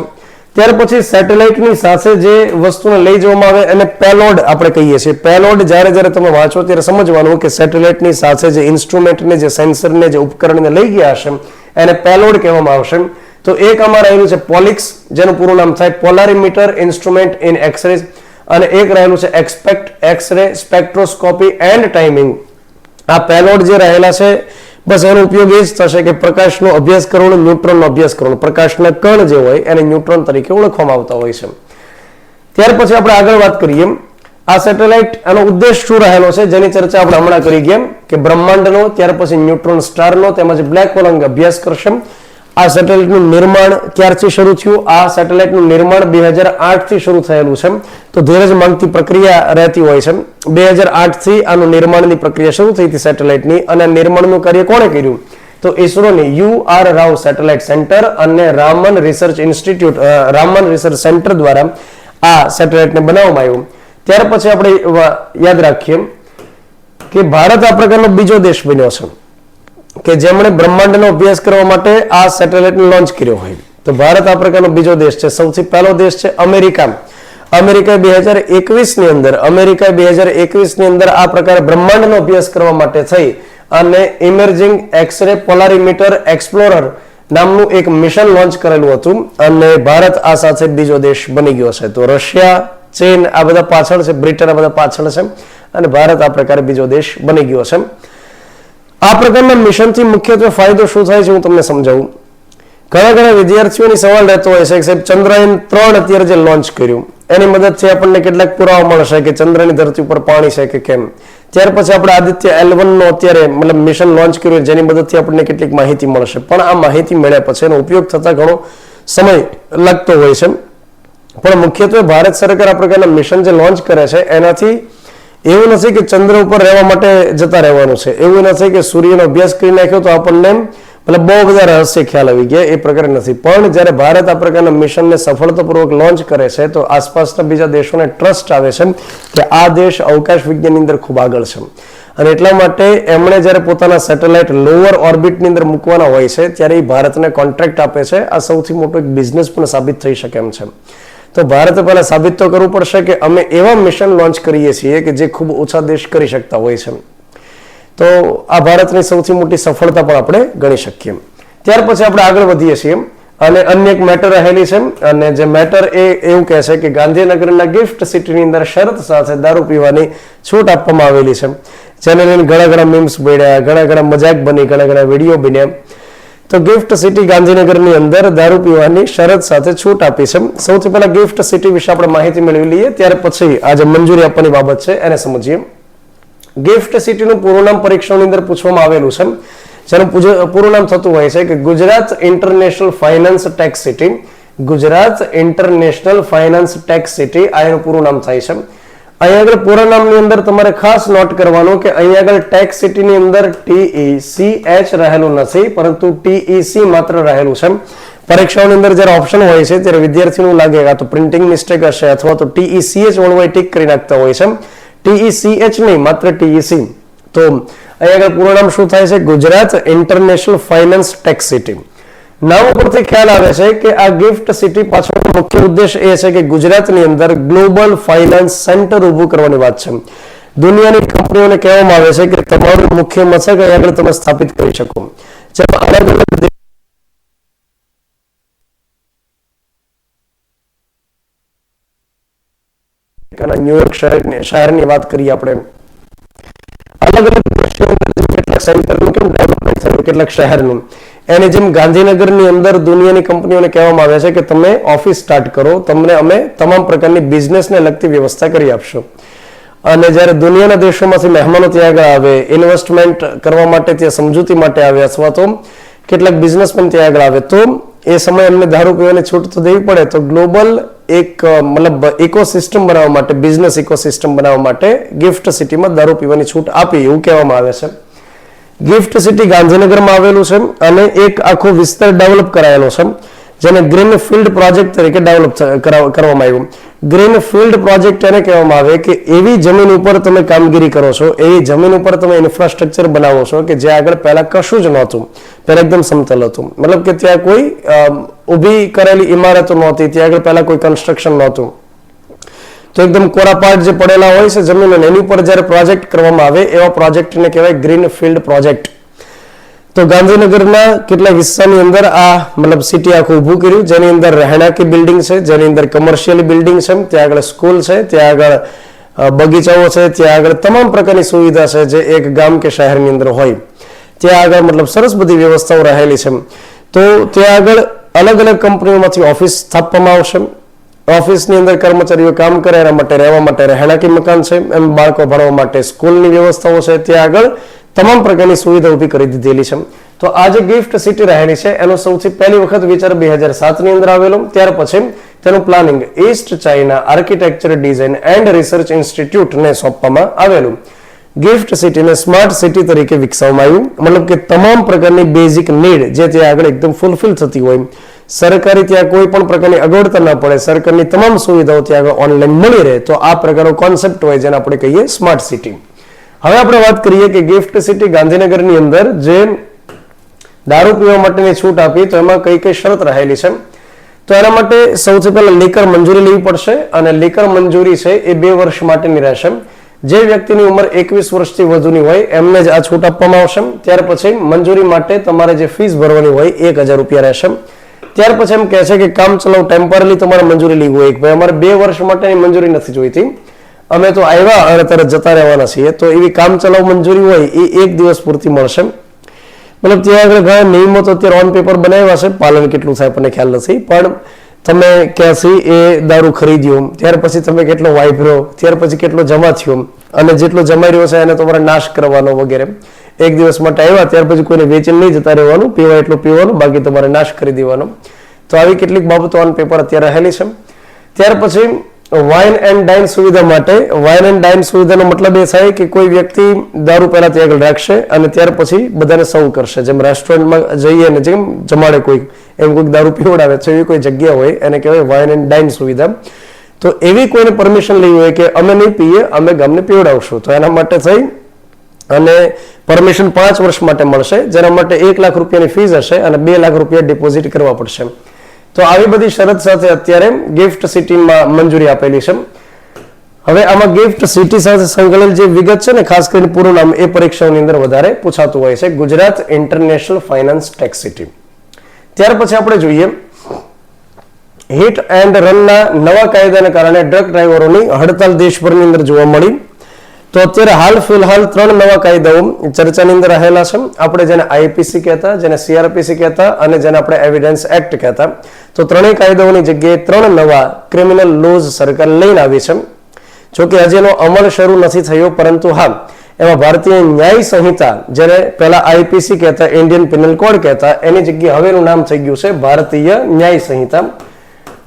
S1: ત્યાર પછી સેટેલાઇટની સાથે જે વસ્તુને લઈ જવામાં આવે એને પેલોડ આપણે કહીએ છીએ. પેલોડ જ્યારે તમે વાંચો ત્યારે સમજવાનું કે સેટેલાઇટની સાથે જે ઇન્સ્ટ્રુમેન્ટને, જે સેન્સરને, જે ઉપકરણને લઈ ગયા હશે એને પેલોડ કહેવામાં આવશે. તો એક આમાં રહેલું છે પોલિક્સ, જેનું પૂરું નામ થાય પોલારીમીટર ઇન્સ્ટ્રુમેન્ટ ઇન એક્સરે, અને એક રહેલું છે XSPECT X-ray spectroscopy and timing. આ પેલોડ જે રહેલા છે બસ એનો ઉપયોગ એ જ થશે કે પ્રકાશનો અભ્યાસ કરવાનો, ન્યુટ્રોનનો અભ્યાસ કરવાનો. પ્રકાશના કણ જે હોય એને ન્યુટ્રોન તરીકે ઓળખવામાં આવતા હોય છે. ત્યાર પછી આપણે આગળ વાત કરીએ આ સેટેલાઇટ, આનો ઉદ્દેશ શું રહેલો છે જેની ચર્ચા આપણે હમણાં કરી ગયા કે બ્રહ્માંડનો, ત્યાર પછી ન્યુટ્રોન સ્ટારનો તેમજ બ્લેક હોલ અંગે અભ્યાસ કરશે. આ સેટેલાઇટનું નિર્માણ ક્યારથી શરૂ થયું? આ સેટેલાઇટનું નિર્માણ 2008 થી શરૂ થયેલું છે. તો ધીરજ માંગતી પ્રક્રિયા રહેતી હોય છે. 2008 થી આનું નિર્માણની પ્રક્રિયા શરૂ થઈ હતી સેટેલાઇટની, અને નિર્માણનું કાર્ય કોણે કર્યું? તો ઇસરોની UR રાવ સેટેલાઇટ સેન્ટર અને Raman research institute, Raman research centre દ્વારા આ સેટેલાઇટને બનાવવામાં આવ્યું. ત્યાર પછી આપણે યાદ રાખીએ કે ભારત આ પ્રકારનો બીજો દેશ બન્યો છે કે જેમણે બ્રહ્માંડનો અભ્યાસ કરવા માટે આ સેટેલાઇટને લોન્ચ કર્યો હોય. તો ભારત આ પ્રકારનો બીજો દેશ છે. સૌથી પહેલો દેશ છે અમેરિકા. અમેરિકાએ 2021 ની અંદર આ પ્રકારે બ્રહ્માંડનો અભ્યાસ કરવા માટે થઈ અને ઇમર્જિંગ એક્સરે પોલારીમીટર એક્સપ્લોરર નામનું એક મિશન લોન્ચ કરેલું હતું અને ભારત આ સાથે બીજો દેશ બની ગયો છે. તો રશિયા, ચીન આ બધા પાછળ છે, બ્રિટન આ બધા પાછળ છે અને ભારત આ પ્રકારે બીજો દેશ બની ગયો છે. આ પ્રકારના મિશનથી મુખ્યત્વે ફાયદો શું થાય છે હું તમને સમજાવું. ઘણા વિદ્યાર્થીઓની સવાલ રહેતો હોય છે કે સાહેબ ચંદ્રયાન 3 અત્યારે જે લોન્ચ કર્યું એની મદદથી આપણને કેટલાક પુરાવા મળશે કે ચંદ્રની ધરતી ઉપર પાણી છે કે કેમ. ત્યાર પછી આપણે આદિત્ય L1 નો અત્યારે મિશન લોન્ચ કર્યું જેની મદદથી આપણને કેટલીક માહિતી મળશે, પણ આ માહિતી મળ્યા પછી એનો ઉપયોગ થતા ઘણો સમય લાગતો હોય છે. પણ મુખ્યત્વે ભારત સરકાર આ પ્રકારના મિશન જે લોન્ચ કરે છે એનાથી એવું નથી કે ચંદ્ર ઉપર રહેવા માટે જતા રહેવાનું છે, એવું નથી કે સૂર્યનો અભ્યાસ કરી નાખ્યો તો આપણને બહુ બધા રહસ્ય ખ્યાલ આવી ગયા, એ પ્રકારે નથી. પણ જ્યારે ભારત આ પ્રકારના મિશનને સફળતાપૂર્વક લોન્ચ કરે છે તો આસપાસના બીજા દેશોને ટ્રસ્ટ આવે છે કે આ દેશ અવકાશ વિજ્ઞાનની અંદર ખૂબ આગળ છે અને એટલા માટે એમણે જ્યારે પોતાના સેટેલાઇટ લોઅર ઓર્બિટની અંદર મૂકવાના હોય છે ત્યારે એ ભારતને કોન્ટ્રાક્ટ આપે છે. આ સૌથી મોટો એક બિઝનેસ પણ સાબિત થઈ શકે એમ છે. તો ભારતે પહેલા સાબિત તો કરવું પડશે કે અમે એવા મિશન લોન્ચ કરીએ છીએ કે જે ખૂબ ઓછા દેશ કરી શકતા હોય છે. તો આ ભારતની સૌથી મોટી સફળતા પણ આપણે ગણી શકીએ. ત્યાર પછી આપણે આગળ વધીએ છીએ અને અન્ય એક મેટર રહેલી છે અને જે મેટર એવું કહે છે કે ગાંધીનગરના ગિફ્ટ સિટીની અંદર શરત સાથે દારૂ પીવાની છૂટ આપવામાં આવેલી છે, જેને લઈને ઘણા મીમ્સ બન્યા, ઘણા મજાક બની, ઘણા વિડીયો બન્યા. તો ગિફ્ટ સિટી ગાંધીનગરની અંદર દારૂ પીવાની શરત સાથે છૂટ આપી છે. સૌથી પહેલા ગિફ્ટ સિટી વિશે આપણે માહિતી મેળવી લઈએ, ત્યાર પછી આ જે મંજૂરી આપવાની બાબત છે એને સમજીએ. ગિફ્ટ સિટીનું પૂરું નામ પરીક્ષાની અંદર પૂછવામાં આવેલું છે, જેનું પૂરું નામ થતું હોય છે કે Gujarat international finance tax city. Gujarat international finance tax city આ એનું પૂરું નામ થાય છે. અહીંયા આગળ પૂરા નામની અંદર તમારે ખાસ નોટ કરવાનું કે અહીંયા આગળ ટેક્સ સિટીની અંદર TECH રહેલું નથી, પરંતુ TEC માત્ર રહેલું છે. પરીક્ષાઓની અંદર જ્યારે ઓપ્શન હોય છે ત્યારે વિદ્યાર્થીનું લાગે આ તો પ્રિન્ટિંગ મિસ્ટેક હશે અથવા તો TECH વાળું ટીક કરી નાખતા હોય છે. TECH નહીં, માત્ર TEC. તો અહીંયા આગળ પૂરું નામ શું થાય છે? Gujarat international finance tax city. નામ ઉપરથી ખ્યાલ આવે છે કે આ ગિફ્ટ સિટી પાછળનો મુખ્ય ઉદ્દેશ એ છે કે ગુજરાતની અંદર ગ્લોબલ ફાઇનાન્સ સેન્ટર ઊભું કરવાની વાત છે. દુનિયાની કંપનીઓને કહેવામાં આવે છે કે તમારું મુખ્ય મથક અહીં આગળ તમે સ્થાપિત કરી શકો. જેમાં અલગ અલગ ન્યુયોર્ક શહેરની વાત કરીએ આપણે, અલગ કેટલાક સેન્ટરનું કેમ ડેવલપમેન્ટ થયું, કેટલાક શહેરનું. એની જેમ ગાંધીનગરની અંદર દુનિયાની કંપનીઓને કહેવામાં આવે છે કે તમે ઓફિસ સ્ટાર્ટ કરો, તમને અમે તમામ પ્રકારની બિઝનેસને લગતી વ્યવસ્થા કરી આપશો. અને જ્યારે દુનિયાના દેશોમાંથી મહેમાનો ત્યાં આગળ આવે, ઇન્વેસ્ટમેન્ટ કરવા માટે, ત્યાં સમજૂતી માટે આવે અથવા તો કેટલાક બિઝનેસમેન ત્યાં આગળ આવે, તો એ સમયે એમને દારૂ પીવાની છૂટ તો દેવી પડે. તો ગ્લોબલ એક ઇકોસિસ્ટમ બનાવવા માટે, બિઝનેસ ઇકોસિસ્ટમ બનાવવા માટે ગિફ્ટ સિટીમાં દારૂ પીવાની છૂટ આપી એવું કહેવામાં આવે છે. ગિફ્ટ સિટી ગાંધીનગરમાં આવેલું છે અને એક આખો વિસ્તાર ડેવલપ કરાયેલો છે, જેને ગ્રીન ફિલ્ડ પ્રોજેક્ટ તરીકે ડેવલપ કરવામાં આવ્યું. ગ્રીન ફિલ્ડ પ્રોજેક્ટ એને કહેવામાં આવે કે એવી જમીન ઉપર તમે કામગીરી કરો છો, એવી જમીન ઉપર તમે ઇન્ફ્રાસ્ટ્રક્ચર બનાવો છો કે જે આગળ પહેલા કશું જ નહોતું, પહેલા એકદમ સમતલ હતું. મતલબ કે ત્યાં કોઈ ઊભી કરેલી ઇમારતો નહોતી, ત્યાં આગળ પહેલા કોઈ કન્સ્ટ્રક્શન નહોતું. તો એકદમ કોરાપાટ જે પડેલા હોય છે જમીન, એની ઉપર જ્યારે પ્રોજેક્ટ કરવામાં આવે એવા પ્રોજેક્ટને કહેવાય ગ્રીન ફિલ્ડ પ્રોજેક્ટ. તો ગાંધીનગરના કેટલાક હિસ્સાની અંદર આ સિટી આખું ઊભું કર્યું, જેની અંદર રહેણાંકી બિલ્ડિંગ છે, જેની અંદર કમર્શિયલ બિલ્ડિંગ છે, ત્યાં આગળ સ્કૂલ છે, ત્યાં આગળ બગીચાઓ છે, ત્યાં આગળ તમામ પ્રકારની સુવિધા છે જે એક ગામ કે શહેરની અંદર હોય. ત્યાં આગળ સરસ બધી વ્યવસ્થાઓ રહેલી છે. તો ત્યાં આગળ અલગ અલગ કંપનીઓમાંથી ઓફિસ સ્થાપવામાં આવશે. ઓફિસની અંદર કર્મચારીઓ કામ કરે, એના માટે રહેવા માટે રહેણાંકી મકાન છે, એમ બાળકો ભણવા માટે સ્કૂલની વ્યવસ્થાઓ છે, ત્યાં આગળ તમામ પ્રકારની સુવિધા ઊભી કરી દીધેલી છે. તો આ જે ગિફ્ટ સિટી રહેલી છે એનો સૌથી પહેલી વખત વિચાર 2007 ની અંદર આવેલો. ત્યાર પછી તેનું planning East China architecture design and research ઇન્સ્ટિટ્યૂટને સોંપવામાં આવેલું. ગિફ્ટ સિટીને સ્માર્ટ સિટી તરીકે વિકસાવવામાં આવ્યું, મતલબ કે તમામ પ્રકારની બેઝિક નીડ જે ત્યાં આગળ એકદમ ફૂલફિલ થતી હોય, સરકારી ત્યાં કોઈ પણ પ્રકારની અગવડતા ન પડે, સરકારની તમામ સુવિધાઓ ત્યાં આગળ ઓનલાઈન મળી રહે, તો આ પ્રકારનો કોન્સેપ્ટ હોય જેને આપણે કહીએ સ્માર્ટ સિટી. હવે આપણે વાત કરીએ કે ગિફ્ટ સિટી ગાંધીનગરની અંદર જે દારૂ પીવા માટેની છૂટ આપી તો એમાં કઈ કઈ શરત રહેલી છે. તો તો એના માટે સૌથી પહેલા લીકર મંજૂરી લેવી પડશે અને લીકર મંજૂરી છે એ 2 વર્ષ માટેની રહેશે. જે વ્યક્તિની ઉંમર 21 વર્ષથી વધુની હોય એમને જ આ છૂટ આપવામાં આવશે. ત્યાર પછી મંજૂરી માટે તમારે જે ફીસ ભરવાની હોય 1000 રૂપિયા રહેશે. ત્યાર પછી એમ કહે છે કે કામ ચલાવ ટેમ્પરરી તમારે મંજૂરી લેવી હોય કે ભાઈ અમારે 2 વર્ષ માટેની મંજૂરી નથી જોઈતી, અમે તો આવ્યા અને તરત જતા રહેવાના છીએ, તો એવી કામ ચલાવ મંજૂરી હોય એ 1 દિવસ પૂરતી મળશે. મતલબ ત્યાં આગળ ઘણા નિયમો તો અત્યારે ઓન પેપર બનાવ્યા છે, પાલન કેટલું થાય આપણને ખ્યાલ નથી, પણ તમે ક્યાંથી એ દારૂ ખરીદ્યો, ત્યાર પછી તમે કેટલો વાપર્યો, ત્યાર પછી કેટલો જમા થયો અને જેટલો જમાઈ રહ્યો છે એને તમારે નાશ કરવાનો વગેરે. 1 દિવસ માટે આવ્યા ત્યાર પછી કોઈને વેચીને નહીં જતા રહેવાનું, પીવા એટલું પીવાનું, બાકી તમારે નાશ કરી દેવાનો. તો આવી કેટલીક બાબતો ઓન પેપર અત્યારે રહેલી છે. ત્યાર પછી વાઇન એન્ડ ડાઇન સુવિધા માટે, વાઇન એન્ડ ડાઇન સુવિધાનો મતલબ એ થાય કે કોઈ વ્યક્તિ દારૂ પહેલા ત્યાં આગળ રાખશે અને ત્યાર પછી બધાને સર્વ કરશે. જેમ રેસ્ટોરન્ટમાં જઈએ ને જેમ જમાડે કોઈ, એમ કોઈક દારૂ પીવડાવે છે, એવી કોઈ જગ્યા હોય એને કહેવાય વાઇન એન્ડ ડાઇન સુવિધા. તો એવી કોઈને પરમિશન લેવી હોય કે અમે નહીં પીએ, અમે ગામને પીવડાવશું, તો એના માટે થઈ અને પરમિશન 5 વર્ષ માટે મળશે, જેના માટે 1 લાખ રૂપિયાની ફીસ હશે અને 2 લાખ રૂપિયા ડિપોઝિટ કરવા પડશે. તો આવી બધી શરત સાથે અત્યારે ગિફ્ટ સિટીમાં મંજૂરી આપેલી છે. હવે આમાં ગિફ્ટ સિટી સાથે સંકળાયેલ જે વિગત છે ને, ખાસ કરીને પૂરું નામ એ પરીક્ષાઓની અંદર વધારે પૂછાતું હોય છે, Gujarat international finance tax city. ત્યાર પછી આપણે જોઈએ હિટ એન્ડ રનના નવા કાયદાને કારણે ટ્રક ડ્રાઈવરોની હડતાલ દેશભરની અંદર જોવા મળી. તો અત્યારે હાલ ફિલહાલ 3 નવા કાયદાઓ ચર્ચાની અંદર રહેલા છે. આપણે જેને આઈપીસી કહેતા, જેને સીઆરપીસી કહેતા અને જેને આપણે એવિડન્સ એક્ટ કહેતા. તો ત્રણેય કાયદાઓની જગ્યાએ 3 નવા ક્રિમિનલ લોઝ સરકાર લઈને આવી છે. જોકે હજી એનો અમલ શરૂ નથી થયો, પરંતુ હા, એમાં ભારતીય ન્યાય સંહિતા, જેને પહેલા આઈપીસી કહેતા, ઇન્ડિયન પિનલ કોડ કહેતા, એની જગ્યાએ હવેનું નામ થઈ ગયું છે ભારતીય ન્યાય સંહિતા.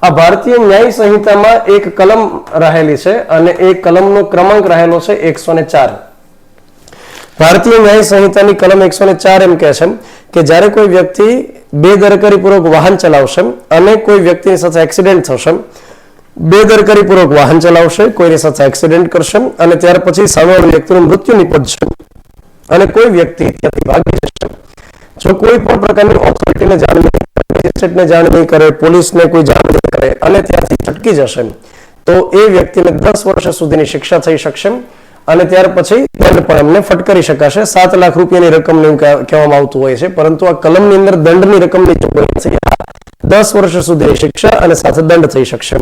S1: આ ભારતીય ન્યાય સંહિતામાં એક કલમ રહેલી છે અને એ કલમનો ક્રમાંક રહેલો છે 104. ભારતીય ન્યાય સંહિતાની કલમ 104 એમ કહે છે કે જ્યારે કોઈ વ્યક્તિ બેદરકારીપૂર્વક વાહન ચલાવશે અને કોઈ વ્યક્તિની સાથે એક્સિડન્ટ થશે, બેદરકારીપૂર્વક વાહન ચલાવશે, કોઈની સાથે એક્સિડન્ટ કરશે અને ત્યાર પછી સામેવાળી વ્યક્તિનું મૃત્યુ નિપજશે અને કોઈ વ્યક્તિ ત્યાંથી ભાગી જશે, જો કોઈ પણ પ્રકારની ઓથોરિટીને જાણ નહીં કરે, મેજિસ્ટ્રેટને જાણ નહીં કરે, પોલીસને કોઈ જાણ નહીં કરે અને ત્યાંથી છટકી જશે, તો એ વ્યક્તિને 10 વર્ષ સુધીની શિક્ષા થઈ શકશે અને ત્યાર પછી દંડ પણ એમને ફટકારી શકાશે. 7 લાખ રૂપિયાની રકમને કહેવામાં આવતું હોય છે, પરંતુ આ કલમની અંદર દંડની રકમની જોગવાઈ નથી. 10 વર્ષ સુધીની શિક્ષા અને સાથે દંડ થઈ શકશે.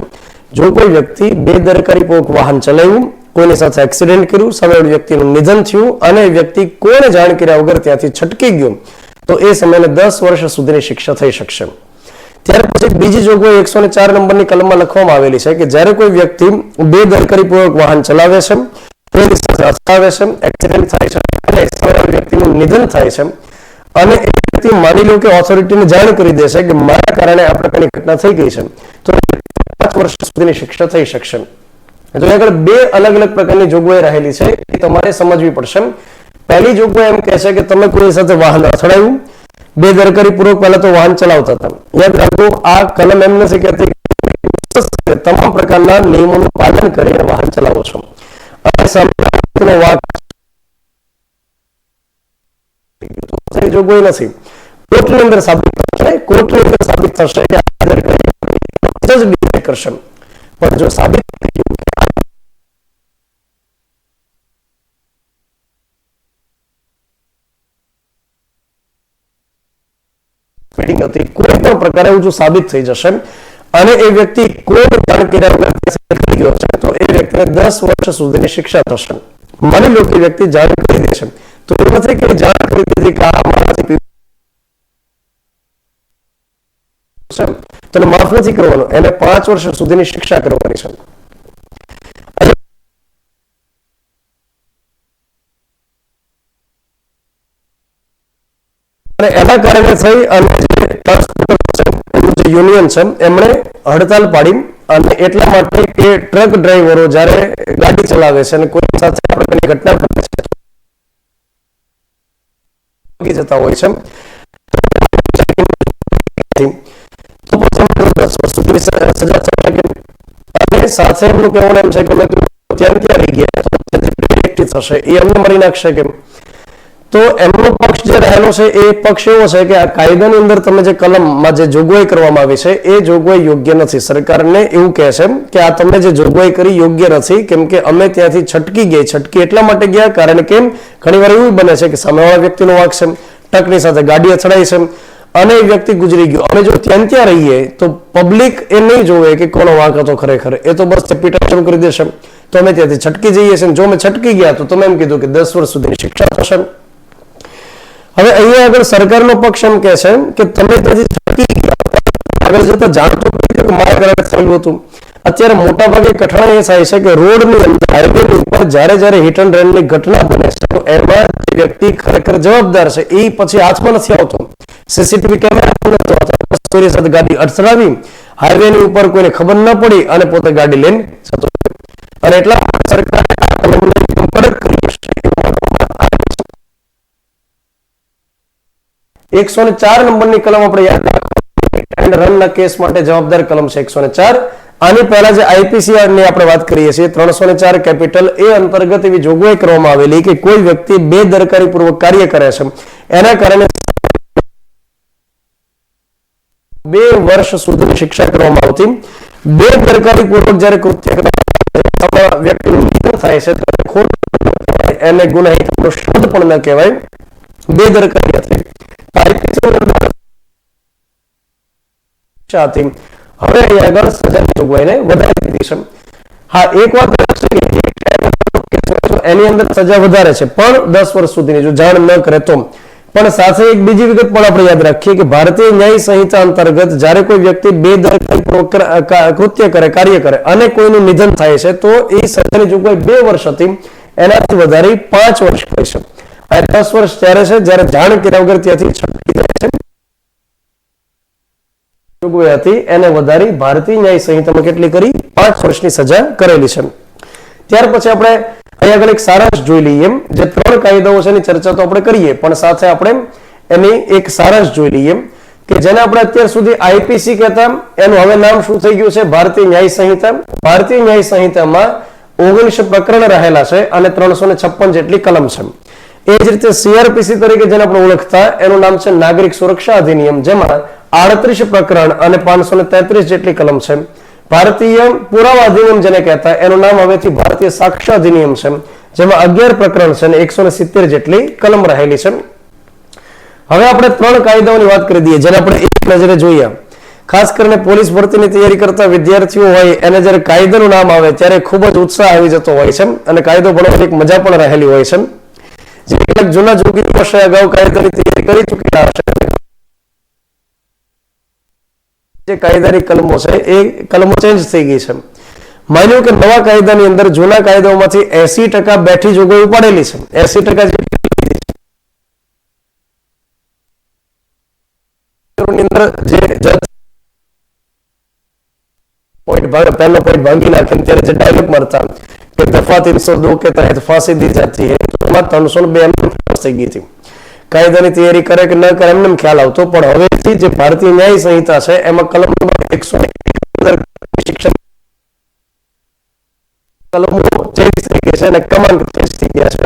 S1: જો કોઈ વ્યક્તિ બેદરકારીપૂર્વક વાહન ચલાવ્યું, કોઈની સાથે એક્સિડન્ટ કર્યું, સામેવાળી વ્યક્તિનું નિધન થયું અને એ વ્યક્તિ કોઈને જાણ કર્યા વગર ત્યાંથી છટકી ગયો, તો એ સમયને 10 વર્ષ સુધીની શિક્ષા થઈ શકશે. ત્યાર પછી બીજી જોગવાઈ 104 નંબરની કલમમાં લખવામાં આવેલી છે કે જ્યારે કોઈ વ્યક્તિ બેદરકારીપૂર્વક વાહન ચલાવે છે, કોઈની સાથે અથડાવે છે, એક્સિડન્ટ થાય છે અને સામેવાળી વ્યક્તિનું નિધન થાય છે અને એ વ્યક્તિ માની લો કે ઓથોરિટીને જાણ કરી દેશે કે મારા કારણે આ પ્રકારની ઘટના થઈ ગઈ છે, તો 5 વર્ષ સુધીની શિક્ષા થઈ શકશે. તો આગળ 2 અલગ અલગ પ્રકારની જોગવાઈ રહેલી છે, એ તમારે સમજવી પડશે. પહેલી જોગવાઈ એમ કહે છે કે તમે કોઈ સાથે વાહન અથડાયું, બેદરકારીપૂર્વક પહેલા તો વાહન ચલાવતા હતા, યાદ રાખો આ કલમ એમ નથી કહેતી તમામ પ્રકારના નિયમોનું પાલન કરીને વાહન ચલાવો છો અને સામેનો વાક જોગવાઈ નથી. કોર્ટની અંદર સાબિત થશે, કોર્ટની અંદર સાબિત થશે કે જજ ડિસાઇડ કરશે, પણ જો સાબિત કોઈ પણ પ્રકારે જો સાબિત થઈ જશે અને એ વ્યક્તિ કોઈ જાણ કર્યા વગર ગયો છે, તો એ વ્યક્તિને 10 વર્ષ સુધીની શિક્ષા થશે. માની લો કે વ્યક્તિ જાણ કરી દેશે, તો એ નથી કે જાણ કરી દીધી કે આ મારાથી તને માફ નથી કરવાનો, એને 5 વર્ષ સુધીની શિક્ષા કરવાની છે. અને એના કારણે થઈ અને યુનિયન છે એમણે હડતાલ પાડી અને એટલા માટે કે ટ્રક ડ્રાઈવરો જ્યારે ગાડી ચલાવે છે અને કોઈ સાથે આ પ્રકારની ઘટના બને છે જતા હોય છે, તો પછી 10 વર્ષ સુધીની સજા થઈ શકે. અને સાથે એમનું કહેવાનું એમ છે કે અમે ત્યાં રહી ગયા થશે, એ અમને મારી નાખશે કેમ. તો એમનો પક્ષ જે રહેલો છે એ પક્ષ એવો છે કે આ કાયદાની અંદર તમે જે કલમમાં જે જોગવાઈ કરવામાં આવી છે એ જોગવાઈ યોગ્ય નથી. સરકારને એવું કહે છે કે આ તમે જે જોગવાઈ કરી યોગ્ય નથી, કેમ કે અમે ત્યાંથી છટકી એટલા માટે ગયા કારણ કે ઘણીવાર એવું બને છે કે સામેવાળા વ્યક્તિનો વાંક છે, ટ્રકની સાથે ગાડી અથડાઈ છે અને એ વ્યક્તિ ગુજરી ગયો. અમે જો ત્યાં રહીએ તો પબ્લિક એ નહીં જોવે કે કોનો વાંક હતો ખરેખર, એ તો બસ પીટા શરૂ કરી દેશે. તો અમે ત્યાંથી છટકી જઈએ છીએ. જો અમે છટકી ગયા તો તમે એમ કીધું કે 10 વર્ષ સુધીની શિક્ષા થશે. હવે અહીંયા આગળ સરકારનો પક્ષ એમ કહે છે કે તમે ત્યાંથી છટકી ગયા, આગળ જતા જાણતો મારા ઘરે થયેલું હતું. અત્યારે મોટા ભાગે કઠણાઈ એ થાય છે કે રોડની અંદર હાઈવેની ઉપર જ્યારે હિટ એન્ડ રનની ઘટના બને છે તો એમાં જે વ્યક્તિ ખરેખર જવાબદાર છે એ પછી હાથમાં નથી આવતો. સીસીટીવી કેમેરા ચોરી સાથે ગાડી અથડાવી, હાઈવેની ઉપર કોઈને ખબર ન પડી અને પોતે ગાડી લઈને જતો. અને એટલા સરકારે આ કલમને કડક કરી છે. 104 નંબરની કલમ આપણે યાદ રાખો, એન્ડ રનના કેસ માટે જવાબદાર કલમ છે 104. આની પહેલા જે આઈપીસી ની આપણે વાત કરીએ છીએ 304 કેપિટલ એ અંતર્ગત એવી જોગવાઈ કરવામાં આવેલી કે કોઈ વ્યક્તિ બેદરકારી પૂર્વક કાર્ય કરે છે એના કારણે 2 વર્ષ સુધી શિક્ષા કરવામાં આવતી. બેદરકારી પૂર્વક જ્યારે કૃત્ય વ્યક્તિનું નિધન થાય છે તો એને ગુનાહિત શબ્દ પણ ન કહેવાય, બેદરકારી હતી. હવે અહીં આગળ સજાની જોગવાઈને વધારી દીધી છે. હા, એક વાત એની અંદર સજા વધારે છે પણ 10 વર્ષ સુધીની જો જાણ ન કરે તો. પણ સાથે એક બીજી વિગત પણ આપણે યાદ રાખીએ કે ભારતીય ન્યાય સંહિતા અંતર્ગત જ્યારે કોઈ વ્યક્તિ બેદરકારી કૃત્ય કરે, કાર્ય કરે અને કોઈનું નિધન થાય છે તો એ સજાની જોગવાઈ 2 વર્ષ હતી, એનાથી વધારી 5 વર્ષ કરી છે. આ 10 વર્ષ ત્યારે છે જ્યારે જાણ કર્યા વગર ત્યાંથી છટકી જાય છે. જોગવાઈ હતી એને વધારી ભારતીય ન્યાય સંહિતામાં કેટલી કરી? 5 વર્ષની સજા કરેલી છે. ત્યાર પછી આપણે અહીં આગળ એક સારાંશ જોઈ લઈએ. જે 3 કાયદાઓ છે એની ચર્ચા તો આપણે કરીએ પણ સાથે આપણે એની એક સારાંશ જોઈ લઈએ કે જેને આપણે અત્યાર સુધી આઈપીસી કહેતા, એનું હવે નામ શું થઈ ગયું છે? ભારતીય ન્યાય સંહિતા. ભારતીય ન્યાય સંહિતામાં 19 પ્રકરણ રહેલા છે અને 356 જેટલી કલમ છે. એ જ રીતે સીઆરપીસી તરીકે જેને આપણે ઓળખતા એનું નામ છે નાગરિક સુરક્ષા અધિનિયમ, જેમાં 38 પ્રકરણ અને 533 જેટલી કલમ છે. ભારતીય પુરાવા અધિનિયમ જેને કહેતા એનું નામ હવેથી ભારતીય સાક્ષ્ય અધિનિયમ છે, જેમાં 11 પ્રકરણ છે અને 170 જેટલી કલમ રહેલી છે. હવે આપણે 3 કાયદાઓની વાત કરી દઈએ જેને આપણે એક નજરે જોઈએ. ખાસ કરીને પોલીસ ભરતીની તૈયારી કરતા વિદ્યાર્થીઓ હોય એને જ્યારે કાયદાનું નામ આવે ત્યારે ખૂબ જ ઉત્સાહ આવી જતો હોય છે અને કાયદો ભણવાની એક મજા પણ રહેલી હોય છે. જે કેટલાક જૂના જોગી વર્ષે અગાઉ કાયદાની તૈયારી કરી ચૂકેલા હશે, જે કાયદાની કલમો છે એ કલમો ચેન્જ થઈ ગઈ છે. માન્યું કે નવા કાયદાની અંદર જૂના કાયદાઓમાંથી 80% બેઠી જોગવાઈ ઉપાડેલી છે. 80% पहला पॉइंट भांगी नाखे ત્યારે જે ડાયલોગ મારતા કે દફા 302 के तहत फांसी दी जाती है तो એમાં 302 થઈ ગઈ હતી. કાયદાની તૈયારી કરે કે ન કરે એમને ખ્યાલ આવતો, પણ હવેથી જે ભારતીય ન્યાય સંહિતા છે એમાં કલમ નંબર 171 શિક્ષણ કલમો ચેન્જ થઈ ગઈ છે અને કમાન્ડ ચેન્જ થઈ ગયા છે.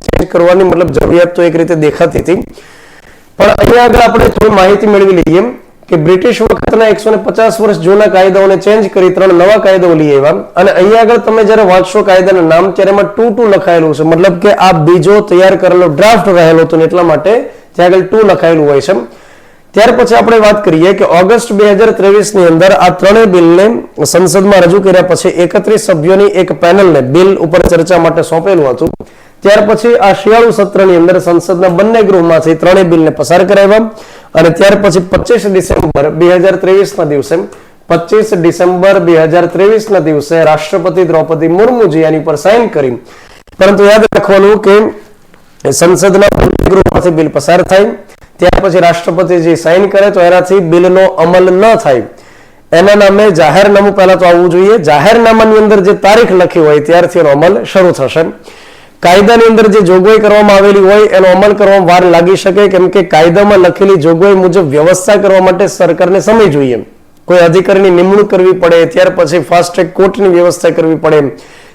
S1: ચેન્જ કરવાની મતલબ જરૂરિયાત તો એક રીતે દેખાતી હતી, પણ અહીંયા આગળ આપણે થોડી માહિતી મેળવી લઈએ કે બ્રિટિશ વખતના 150 વર્ષ જૂના કાયદાઓને ચેન્જ કરી 3 નવા કાયદાઓ લઈ આવ્યા. અને અહીંયા આગળ તમે જ્યારે વાંચશો કાયદાના નામ ત્યારે એમાં 2 લખાયેલું છે, મતલબ કે આ બીજો તૈયાર કરેલો ડ્રાફ્ટ રહેલો હતો ને એટલા માટે ત્યાં આગળ 2 લખાયેલું હોય છે. ત્યાર પછી આપણે વાત કરીએ કે ઓગસ્ટ 2023 ની અંદર આ 3 બિલને સંસદમાં રજૂ કર્યા પછી 31 સભ્યોની એક પેનલને બિલ ઉપર ચર્ચા માટે સોંપેલું હતું. ત્યાર પછી આ શિયાળુ સત્રની અંદર સંસદના બંને ગૃહમાંથી 3 બિલને પસાર કરાવ્યા અને ત્યાર પછી 25 ડિસેમ્બર 2023 ના દિવસે 25 ડિસેમ્બર 2023 ના દિવસે રાષ્ટ્રપતિ દ્રૌપદી મુર્મુજી આની પર સાઇન કરી. પરંતુ યાદ રાખવાનું કે સંસદના બંને ગૃહમાંથી બિલ પસાર થાય ત્યાર પછી રાષ્ટ્રપતિજી સાઇન કરે તો એનાથી બિલનો અમલ ન થાય. એના નામે જાહેરનામું પહેલા તો આવવું જોઈએ. જાહેરનામાની અંદર જે તારીખ લખી હોય ત્યારથી એનો અમલ શરૂ થશે. કાયદાની અંદર જે જોગવાઈ કરવામાં આવેલી હોય એનો અમલ કરવામાં વાર લાગી શકે, કેમ કે કાયદામાં લખેલી જોગવાઈ મુજબ વ્યવસ્થા કરવા માટે સરકારને સમય જોઈએ. કોઈ અધિકારીની નિમણૂક કરવી પડે, ત્યાર પછી ફાસ્ટ ટ્રેક કોર્ટની વ્યવસ્થા કરવી પડે,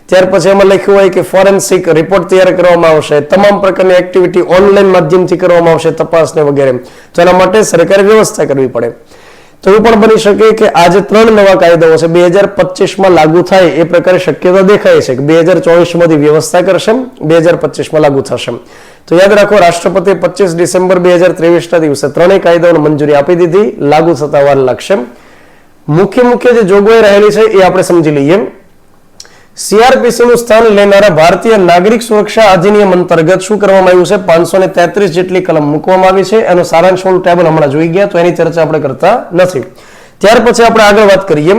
S1: ત્યાર પછી એમાં લખ્યું હોય કે ફોરેન્સિક રિપોર્ટ તૈયાર કરવામાં આવશે, તમામ પ્રકારની એક્ટિવિટી ઓનલાઈન માધ્યમથી કરવામાં આવશે, તપાસને વગેરે. તો એના માટે સરકારે વ્યવસ્થા કરવી પડે. તો એવું પણ બની શકે કે આજે 3 નવા કાયદાઓ છે 2025માં લાગુ થાય એ પ્રકારે શક્યતા દેખાય છે કે 2024માંથી વ્યવસ્થા કરશે, 2025માં લાગુ થશે. તો યાદ રાખો, રાષ્ટ્રપતિએ 25 ડિસેમ્બર 2023ના દિવસે 3 કાયદાઓને મંજૂરી આપી દીધી, લાગુ થતા વાર લાગશે. મુખ્ય જે જોગવાઈ રહેલી છે એ આપણે સમજી લઈએ. સીઆરપીસી નું સ્થાન લેનારા ભારતીય નાગરિક સુરક્ષા અધિનિયમ અંતર્ગત શું કરવામાં આવ્યું છે? 533 જેટલી કલમ મૂકવામાં આવી છે. એનો સારાંશવાળું ટેબલ હમણાં જોઈ ગયા, તો એની ચર્ચા આપણે કરતા નથી. ત્યાર પછી આપણે આગળ વાત કરીએ.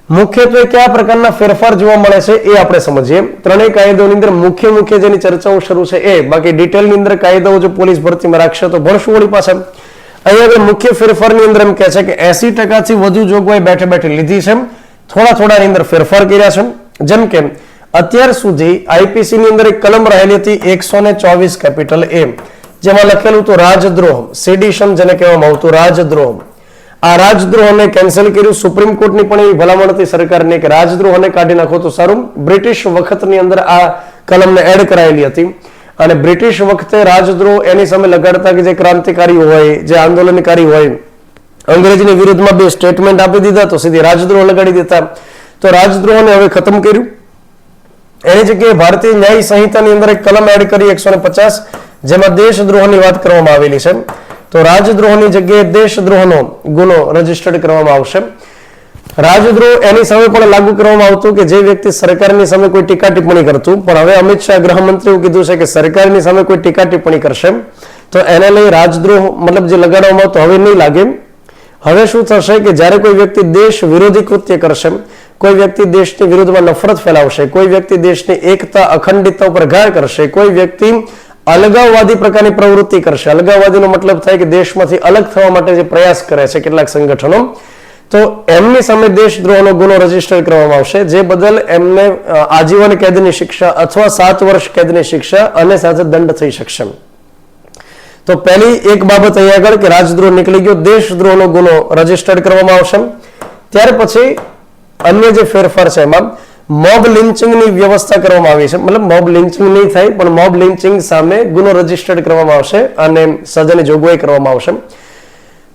S1: મુખ્યત્વે કયા પ્રકારના ફેરફાર જોવા મળે છે એ આપણે સમજીએ. 3 કાયદાઓની અંદર મુખ્ય જેની ચર્ચાઓ શરૂ છે એ, બાકી ડિટેલની અંદર કાયદાઓ જો પોલીસ ભરતીમાં રાખશે તો ભણશું વળી પાછા. અહીંયા મુખ્ય ફેરફારની અંદર એમ કહે છે કે 80% થી વધુ જોગવાઈ બેઠે લીધી છે, થોડાની અંદર ફેરફાર કર્યા છે. જેમ કે અત્યાર સુધી આઈપીસી ની અંદર એક કલમ રહેલી હતી 124 કેપિટલ એ, જેમાં લખેલું હતું રાજદ્રોહ, સેડિશન જેને કહેવામાં આવતું રાજદ્રોહ. આ રાજદ્રોહને કેન્સલ કર્યું. સુપ્રીમ કોર્ટની પણ એવી ભલામણ હતી સરકારને કે રાજદ્રોહને કાઢી નાખો તો સારું. બ્રિટિશ વખતની અંદર આ કલમને એડ કરાયેલી હતી અને બ્રિટિશ વખતે રાજદ્રોહ એની સામે લગાડતા કે જે ક્રાંતિકારી હોય, જે આંદોલનકારી હોય, અંગ્રેજની વિરુદ્ધમાં 2 સ્ટેટમેન્ટ આપી દીધા તો સીધી રાજદ્રોહ લગાડી દેતા. તો રાજદ્રોહને હવે ખતમ કર્યું. એની જગ્યાએ ભારતીય ન્યાય સંહિતાની અંદર એક કલમ એડ કરી 150, જેમાં દેશદ્રોહની વાત કરવામાં આવેલી છે. તો રાજદ્રોહની જગ્યાએ દેશદ્રોહનો ગુનો રજીસ્ટર્ડ કરવામાં આવશે. રાજદ્રોહ એની સામે પણ લાગુ કરવામાં આવતું કે જે વ્યક્તિ સરકારની સામે કોઈ ટીકા ટિપ્પણી કરતું, પણ હવે અમિત શાહ ગૃહમંત્રીએ કીધું છે કે સરકારની સામે કોઈ ટીકા ટિપ્પણી કરશે તો એને લઈ રાજદ્રોહ મતલબ જે લગાડવામાં આવતો હવે નહીં લાગે. હવે શું થશે કે જ્યારે કોઈ વ્યક્તિ દેશ વિરોધી કૃત્ય કરશે, કોઈ વ્યક્તિ દેશની વિરુદ્ધમાં નફરત ફેલાવશે, કોઈ વ્યક્તિ દેશની એકતા અખંડિતતા ઉપર ઘા કરશે, કોઈ વ્યક્તિ અલગાવવાદી પ્રકારની પ્રવૃત્તિ કરશે. અલગાવવાદીનો મતલબ થાય કે દેશમાંથી અલગ થવા માટે જે પ્રયાસ કરે છે કેટલાક સંગઠનો, તો એમની સામે દેશદ્રોહનો ગુનો રજીસ્ટર કરવામાં આવશે, જે બદલ એમને આજીવન કેદની શિક્ષા અથવા 7 વર્ષ કેદની શિક્ષા અને સાથે દંડ થઈ શકશે. તો પહેલી એક બાબત અહીંયા આગળ કે રાજદ્રોહ નીકળી ગયો, દેશદ્રોહનો ગુનો રજીસ્ટર્ડ કરવામાં આવશે. ત્યાર પછી અન્ય જે ફેરફાર છે એમાં મોબ લિન્ચિંગની વ્યવસ્થા કરવામાં આવી છે. મતલબ મોબ લિન્ચિંગ નહીં થાય, પણ મોબ લિન્ચિંગ સામે ગુનો રજીસ્ટર્ડ કરવામાં આવશે અને સજાની જોગવાઈ કરવામાં આવશે.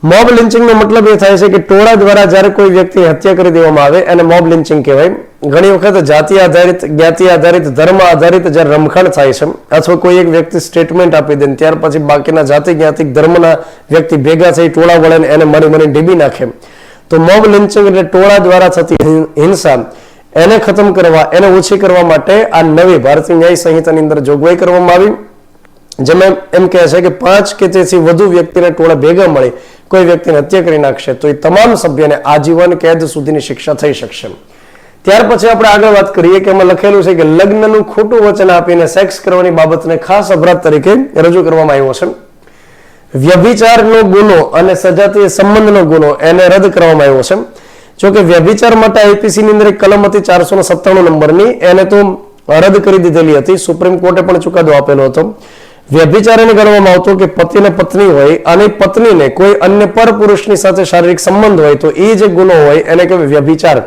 S1: મોબ લિન્ચિંગનો મતલબ એ થાય છે કે ટોળા દ્વારા જ્યારે કોઈ વ્યક્તિ હત્યા કરી દેવામાં આવે એને મોબ લિન્ચિંગ કહેવાય. ઘણી વખત જાતિ આધારિત, જ્ઞાતિ આધારિત, ધર્મ આધારિત જ્યારે રમખાણ થાય છે અથવા કોઈ એક વ્યક્તિ સ્ટેટમેન્ટ આપી દે ત્યાર પછી બાકીના જાતિ જ્ઞાતિ ધર્મના વ્યક્તિ ભેગા થઈ ટોળા વળે એને મરી ઢીબી નાખે, તો મોબ લિન્ચિંગ એટલે ટોળા દ્વારા થતી હિંસા એને ખતમ કરવા, એને ઓછી કરવા માટે આ નવી ભારતીય ન્યાય સંહિતાની અંદર જોગવાઈ કરવામાં આવી, જેમાં એમ કહે છે કે 5 કે તેથી વધુ વ્યક્તિને ટોળા ભેગા મળી કોઈ વ્યક્તિને હત્યા કરી નાખશે તો એ તમામ સભ્યને આજીવન કેદ સુધીની શિક્ષા થઈ શકશે. ત્યાર પછી આપણે આગળ વાત કરીએ કે એમાં લખેલું છે કે લગ્નનું ખોટું વચન આપીને સેક્સ કરવાની બાબતને ખાસ અપરાધ તરીકે રજૂ કરવામાં આવ્યો છે. વ્યભિચારનો ગુનો અને સજાતીય સંબંધનો ગુનો એને રદ કરવામાં આવ્યો છે. જોકે વ્યભિચાર માટે આઈપીસી ની અંદર એક કલમ હતી 497 નંબરની, એને તો રદ કરી દીધેલી હતી. સુપ્રીમ કોર્ટે પણ ચુકાદો આપેલો હતો. વ્યભિચાર એને ગણવામાં આવતો કે પતિ અને પત્ની હોય અને પત્નીને કોઈ અન્ય પર પુરુષની સાથે શારીરિક સંબંધ હોય તો એ જે ગુનો હોય એને કહેવાય વ્યભિચાર.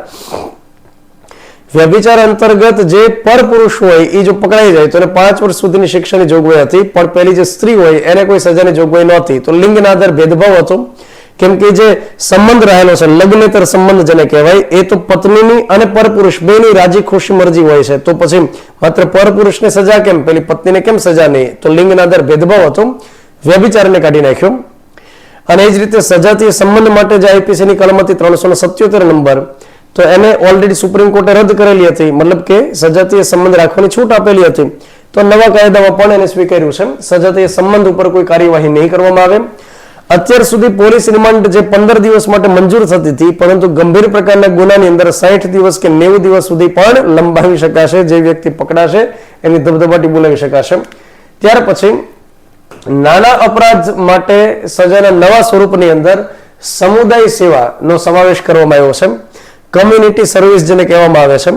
S1: વ્યભિચાર અંતર્ગત જે પર પુરુષ હોય એ જો પકડાઈ જાય તો એને 5 વર્ષ સુધીની શિક્ષાની જોગવાઈ હતી, પણ પેલી જે સ્ત્રી હોય એને કોઈ સજાની જોગવાઈ નહોતી. તો લિંગના આધારે ભેદભાવ હતો, કેમ કે જે સંબંધ રહેલો છે લગ્નેતર સંબંધ જેને કહેવાય એ તો પત્નીની અને પરપુરુષ બેની રાજી ખુશી મરજી હોય છે. તો પછી માત્ર પરપુરુષને સજા કેમ, પેલી પત્નીને કેમ સજા નહીં? તો લિંગના આધારે ભેદભાવ હતો, વ્યભિચારને કાઢી નાખ્યો. અને એ જ રીતે સજાતીય સંબંધ માટે જે આઈપીસી ની કલમ હતી 377 નંબર, તો એને ઓલરેડી સુપ્રીમ કોર્ટે રદ કરેલી હતી, મતલબ કે સજાતીય સંબંધ રાખવાની છૂટ આપેલી હતી. તો નવા કાયદામાં પણ એને સ્વીકાર્યું છે, સજાતીય સંબંધ ઉપર કોઈ કાર્યવાહી નહીં કરવામાં આવે. અત્યાર સુધી પોલીસ રિમાન્ડ જે 15 દિવસ માટે મંજૂર થતી હતી, પરંતુ ગંભીર પ્રકારના ગુનાની અંદર 60 દિવસ કે 90 દિવસ સુધી પણ લંબાવી શકાશે. જે વ્યક્તિ પકડાશે એની ધબધબાટી બોલાવી શકાશે. ત્યાર પછી નાના અપરાધ માટે સજાના નવા સ્વરૂપની અંદર સમુદાય સેવાનો સમાવેશ કરવામાં આવ્યો છે. કમ્યુનિટી સર્વિસ જેને કહેવામાં આવે છે.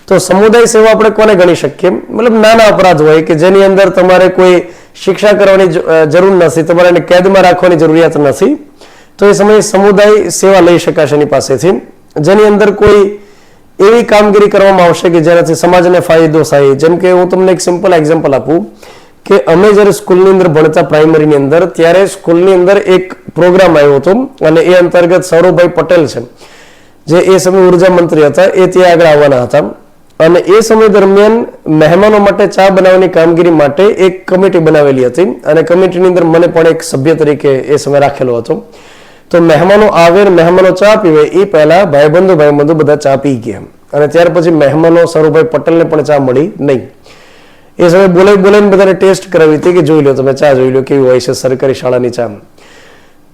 S1: તો સમુદાય સેવા આપણે કોને ગણી શકીએ? મતલબ નાના અપરાધ હોય કે જેની અંદર તમારે કોઈ શિક્ષા કરવાની જરૂર નથી, તમારે એને કેદમાં રાખવાની જરૂરિયાત નથી, તો એ સમયે સમુદાય સેવા લઈ શકાશે એની પાસેથી, જેની અંદર કોઈ એવી કામગીરી કરવામાં આવશે કે જેનાથી સમાજને ફાયદો થાય. જેમ કે હું તમને એક સિમ્પલ એક્ઝામ્પલ આપું કે અમે જ્યારે સ્કૂલની અંદર ભણતા પ્રાઇમરીની અંદર, ત્યારે સ્કૂલની અંદર એક પ્રોગ્રામ આવ્યો હતો અને એ અંતર્ગત સૌરભભાઈ પટેલ છે જે એ સમયે ઉર્જા મંત્રી હતા, એ ત્યાં આગળ આવવાના હતા અને એ સમય દરમિયાન મહેમાનો માટે ચા બનાવવાની કામગીરી માટે એક કમિટી બનાવેલી હતી અને કમિટીની અંદર મને પણ એક સભ્ય તરીકે એ સમય રાખેલો હતો. તો મહેમાનો આવે, મહેમાનો ચા પીવે એ પહેલા ભાઈબંધો બધા ચા પી ગયા અને ત્યાર પછી મહેમાનો સૌરભભાઈ પટેલને પણ ચા મળી નહીં. એ સમયે બોલાઈને બધાને ટેસ્ટ કરાવી હતી કે જોઈ લો તમે ચા, જોઈ લો કેવી હોય છે સરકારી શાળાની ચા.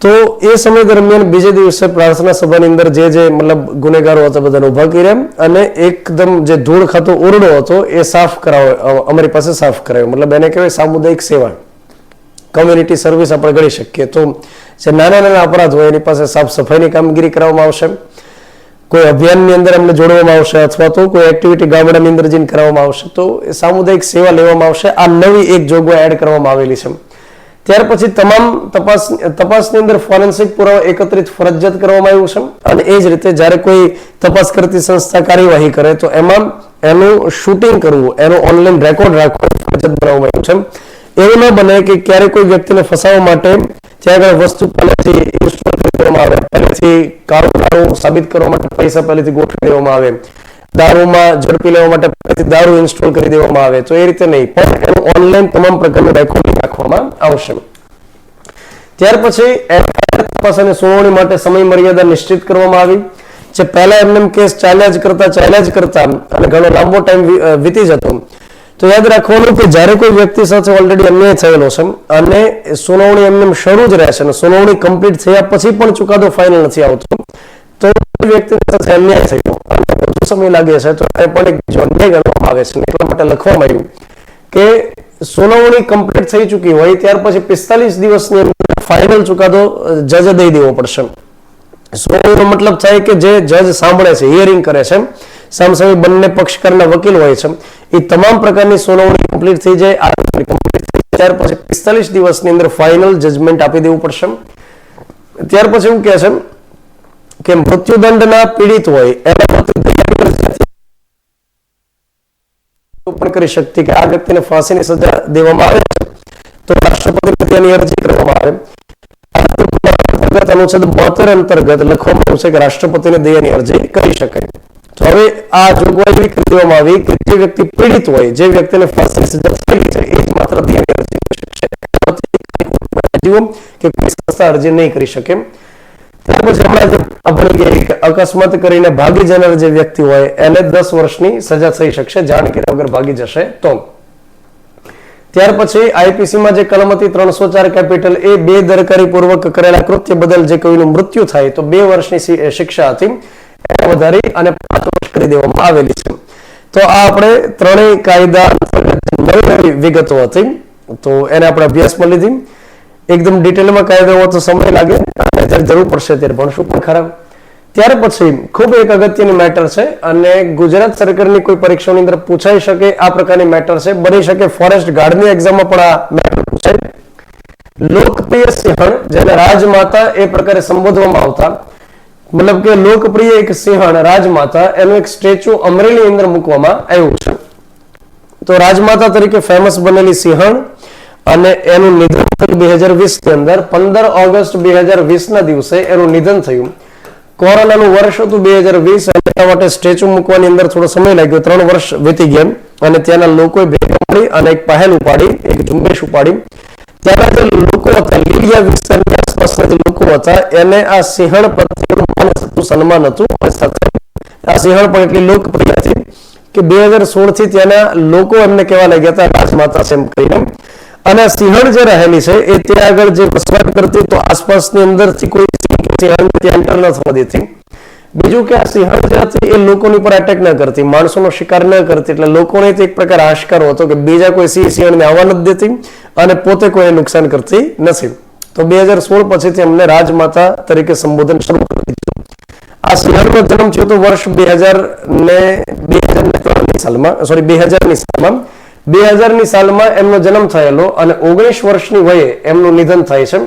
S1: તો એ સમય દરમિયાન બીજે દિવસે પ્રાર્થના સભાની અંદર જે મતલબ ગુનેગારો હતા બધાને ઉભા કર્યા અને એકદમ જે ધૂળ ખાતો ઓરડો હતો એ સાફ કરાવ્યો, અમારી પાસે સાફ કરાવ્યો. મતલબ એને કહેવાય સામુદાયિક સેવા, કમ્યુનિટી સર્વિસ આપણે ગણી શકીએ. તો જે નાના અપરાધ હોય એની પાસે સાફ સફાઈની કામગીરી કરવામાં આવશે, કોઈ અભિયાનની અંદર અમને જોડવામાં આવશે અથવા તો કોઈ એક્ટિવિટી ગામડાની અંદર જઈને કરવામાં આવશે. તો એ સામુદાયિક સેવા લેવામાં આવશે. આ નવી એક જોગવાઈ એડ કરવામાં આવેલી છે. ત્યાર પછી તમામ તપાસની અંદર ફોરેન્સિક પુરાવા એકત્રિત ફરજિયાત કરવામાં આવ્યું છે અને એ જ રીતે જ્યારે કોઈ તપાસ કરતી સંસ્થા કાર્યવાહી કરે તો એમાં એનું શૂટિંગ કરવું, એનો ઓનલાઈન રેકોર્ડ રાખવો ફરજિયાત બનાવવામાં આવ્યું છે. એવું ન બને કે ક્યારે કોઈ વ્યક્તિને ફસાવવા માટે ત્યાં આગળ વસ્તુ પહેલેથી ઇન્સ્ટોલ કરી દેવામાં આવે, પહેલેથી કાળું સાબિત કરવા માટે પૈસા પહેલેથી ગોઠવી દેવામાં આવે, દારૂમાં ઝડપી લેવા માટે પહેલેથી દારૂ ઇન્સ્ટોલ કરી દેવામાં આવે. તો એ રીતે નહીં, પણ એનું ઓનલાઈન તમામ પ્રકારનું રેકોર્ડિંગ રાખવામાં આવશે. ત્યાર પછી તપાસ અને સુનાવણી માટે સમય મર્યાદા નિશ્ચિત કરવામાં આવી. જે પહેલા એમને કેસ ચાલ્યા જ કરતા અને ઘણો લાંબો ટાઈમ વીતી જતો. તો યાદ રાખવાનું કે જ્યારે કોઈ વ્યક્તિ સાથે ઓલરેડી અન્યાય થયેલો છે અને સુનાવણી એમને શરૂ જ રહેશે અને સુનાવણી કમ્પ્લીટ થયા પછી પણ ચુકાદો ફાઇનલ નથી આવતો, તો વ્યક્તિ સાથે અન્યાય થયો અને વધુ સમય લાગે છે તો એ પણ એક અન્યાય ગણવામાં આવે છે. એટલા માટે લખવામાં આવ્યું કે સુનાવણી કમ્પ્લીટ થઈ ચૂકી હોય ત્યાર પછી 45 દિવસની અંદર ફાઇનલ ચુકાદો જજે દઈ દેવો પડશે. સુનાવણીનો મતલબ થાય કે જે જજ સાંભળે છે, હિયરિંગ કરે છે, સામસામે બંને પક્ષકારના વકીલ હોય છે, એ તમામ પ્રકારની સુનાવણી કમ્પ્લીટ થઈ જાય. ત્યાર પછી 45 દિવસની અંદર ફાઇનલ જજમેન્ટ આપી દેવું પડશે. ત્યાર પછી એવું કહે છે કે મૃત્યુદંડના પીડિત હોય એના પણ કરી શકતી કે આ વ્યક્તિને ફાંસીની સજા દેવામાં આવે છે તો રાષ્ટ્રપતિને તેની અરજી કરવામાં આવે. અનુચ્છેદ 72 અંતર્ગત લખવામાં આવ્યું છે કે રાષ્ટ્રપતિને દયાની અરજી કરી શકાય. તો હવે આ જોગવાઈ કરી દેવામાં આવી કે જે વ્યક્તિ પીડિત હોય, જે વ્યક્તિને ફાંસીની સજા થયેલી છે એ જ માત્ર દયાની અરજી કરી શકશે કે કોઈ સંસ્થા અરજી નહીં કરી શકે. ત્યાર પછી હમણાં અકસ્માત કરીને ભાગી જનાર જે વ્યક્તિ હોય એને 10 વર્ષની સજા થઈ શકશે જાણ કર્યા વગર ભાગી જશે તો. ત્યાર પછી આઈપીસીમાં જે કલમ હતી 304 કેપિટલ એ બેદરકારી પૂર્વક કરેલા કૃત્ય બદલ જે કોઈનું મૃત્યુ થાય તો 2 વર્ષની શિક્ષા હતી એને વધારી અને 5 વર્ષ કરી દેવામાં આવેલી છે. તો આ આપણે ત્રણેય કાયદા નવી વિગતો હતી તો એને આપણે અભ્યાસમાં લીધી. એકદમ ડિટેલમાં કાયદો હોય તો સમય લાગે અને જ્યારે જરૂર પડશે ત્યારે ભણશું પણ ખરા. ત્યાર પછી ખૂબ એક અગત્યની મેટર છે અને ગુજરાત સરકારની કોઈ પરીક્ષાની અંદર પૂછાઈ શકે આ પ્રકારની મેટર છે. બની શકે ફોરેસ્ટ ગાર્ડની એક્ઝામમાં પણ આ મેટર પૂછાય. લોકપ્રિય સિંહણ જેને રાજમાતા એ પ્રકારે સંબોધવામાં આવતા, મતલબ કે લોકપ્રિય એક સિંહણ રાજમાતા એનું એક સ્ટેચ્યુ અમરેલી અંદર મૂકવામાં આવ્યું છે. તો રાજમાતા તરીકે ફેમસ બનેલી સિંહણ અને એનું નિધન થયું 2020 ની અંદર 15 ઓગસ્ટ 2020 ના દિવસે એનું નિધન થયું. કોરોનાનું વર્ષ હતું 2020 એટલા માટે સ્ટેચ્યુ મૂકવાની અંદર થોડો સમય લાગ્યો, 3 વર્ષ વીતી ગયા અને ત્યાંના લોકોએ ભેગા મળી અને એક પહેલ ઉપાડી, એક ઝુંબેશ ઉપાડી. ત્યાંના જે લોકો હતા, લીલિયા વિસ્તારની આસપાસના જે લોકો હતા એને આ સિંહણ પ્રત્યેનું માન હતું, સન્માન હતું. આ સિંહણ પણ એટલી લોકપ્રિય હતી કે 2016 થી ત્યાંના લોકો એમને કહેવા લાગ્યા હતા રાજમાતા છે એમ કહીને. અને સિંહણ જે રહેલી છે એ ત્યાં આગળ જે વસવાટ કરતી તો આસપાસની અંદરથી કોઈ સિંહણ ત્યાં એન્ટર ન થવા દેતી. બીજું કે આ સિંહણ જે હતી એ લોકોની પર એટેક ન કરતી, માણસોનો શિકાર ન કરતી, એટલે લોકોને એક પ્રકાર આશકારો હતો કે બીજા કોઈ સિંહણને આવવા નથી દેતી અને પોતે કોઈ નુકસાન કરતી નથી. તો 2016 પછીથી એમને રાજમાતા તરીકે સંબોધન શરૂ કરી દીધું. આ સિંહણનો જન્મ થયો તો વર્ષ 2000ની સાલમાં એમનો જન્મ થયેલો અને 19 વર્ષની વયે એમનું નિધન થાય છે.